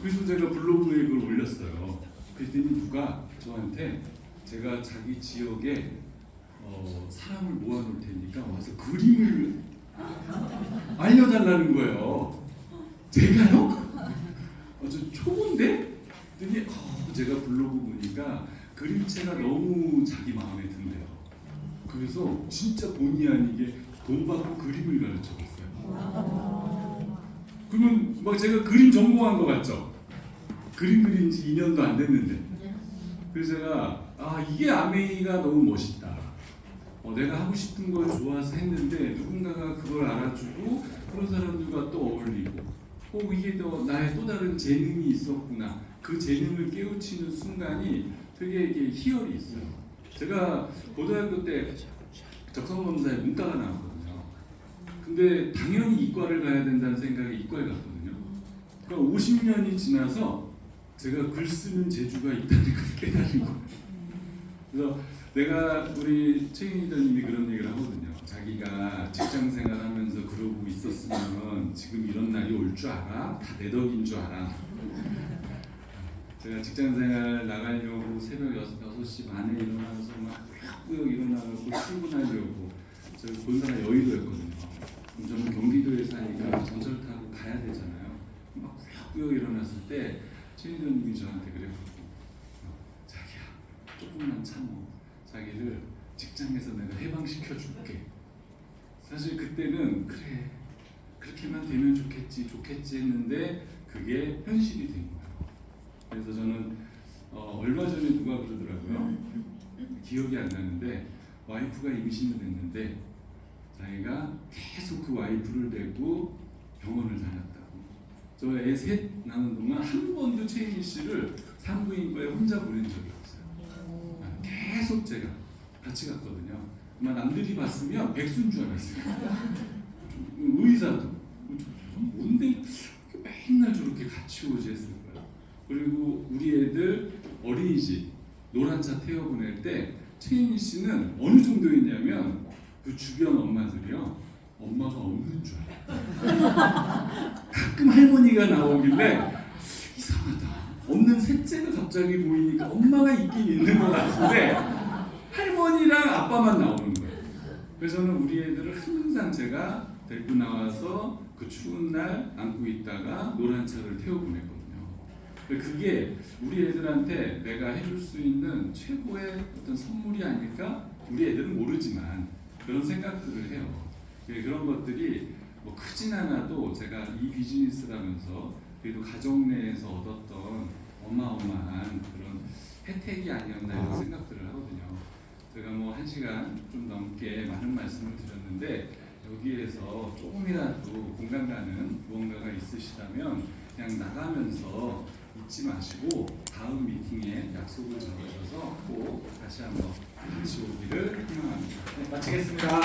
그래서 제가 블로그에 그걸 올렸어요. 그랬더니 누가 저한테 제가 자기 지역에 사람을 모아놓을 테니까 와서 그림을 알려달라는 거예요. 제가요? 저 초보인데? 그랬더니 제가 블로그 보니까 그림체가 너무 자기 마음에 든대요. 그래서 진짜 본의 아니게 돈 받고 그림을 가르쳐줬어요. 그러면 막 제가 그림 전공한 거 같죠? 그림 그린 지 2년도 안 됐는데. 그래서 제가 이게 아메이가 너무 멋있다. 내가 하고 싶은 걸 좋아서 했는데 누군가가 그걸 알아주고 그런 사람들과 또 어울리고 이게 더 나의 또 다른 재능이 있었구나. 그 재능을 깨우치는 순간이 되게 이게 희열이 있어요. 제가 고등학교 때 적성검사에 문과가 나왔거든요. 근데 당연히 이과를 가야 된다는 생각에 이과에 갔거든요. 그러니까 50년이 지나서 제가 글 쓰는 재주가 있다는 걸 깨달은 거예요. 그래서 내가 우리 최인 리더님이 그런 얘기를 하거든요. 자기가 직장 생활하면서 그러고 있었으면 지금 이런 날이 올 줄 알아? 다 내 덕인 줄 알아? 제가 직장 생활 나가려고 새벽 6시 반에 일어나서 막 꾸역꾸역 일어나고 출근하려고 저희 본사가 여의도였거든요. 그럼 저는 경기도에 사니까 전철 타고 가야 되잖아요. 막 꾸역꾸역 일어났을 때 최인 리더님이 저한테 그랬거든요. 자기야 조금만 참어. 자기를 직장에서 내가 해방시켜 줄게. 사실 그때는 그래 그렇게만 되면 좋겠지 했는데 그게 현실이 된 거예요. 그래서 저는 얼마 전에 누가 그러더라고요. 기억이 안 나는데 와이프가 임신을 했는데 자기가 계속 그 와이프를 데리고 병원을 다녔다고. 저 애 셋 낳는 동안 한 번도 최인희 씨를 산부인과에 혼자 보낸 적이 없어요. 계속 제가 같이 갔거든요. 아마 남들이 봤으면 백수인 줄 알았어요. 의사도 뭔데 맨날 저렇게 같이 오지 했을 거예요. 그리고 우리 애들 어린이집 노란차 태워보낼 때 최인희 씨는 어느 정도였냐면 그 주변 엄마들이요 엄마가 없는 줄 알아요. 가끔 할머니가 나오길래 이상하다. 없는 셋째가 갑자기 보이니까 엄마가 있긴 있는 것 같은데 할머니랑 아빠만 나오는 거예요. 그래서 저는 우리 애들을 항상 제가 데리고 나와서 그 추운 날 안고 있다가 노란 차를 태워보냈거든요. 그게 우리 애들한테 내가 해줄 수 있는 최고의 어떤 선물이 아닐까 우리 애들은 모르지만 그런 생각들을 해요. 그런 것들이 뭐 크진 않아도 제가 이 비즈니스를 하면서 그래도 가정 내에서 얻었던 어마어마한 그런 혜택이 아니었나 이런 생각들을 하거든요. 제가 뭐 1시간 좀 넘게 많은 말씀을 드렸는데 여기에서 조금이라도 공감 가는 무언가가 있으시다면 그냥 나가면서 잊지 마시고 다음 미팅에 약속을 잡으셔서 꼭 다시 한번 같이 오기를 희망합니다. 네, 마치겠습니다.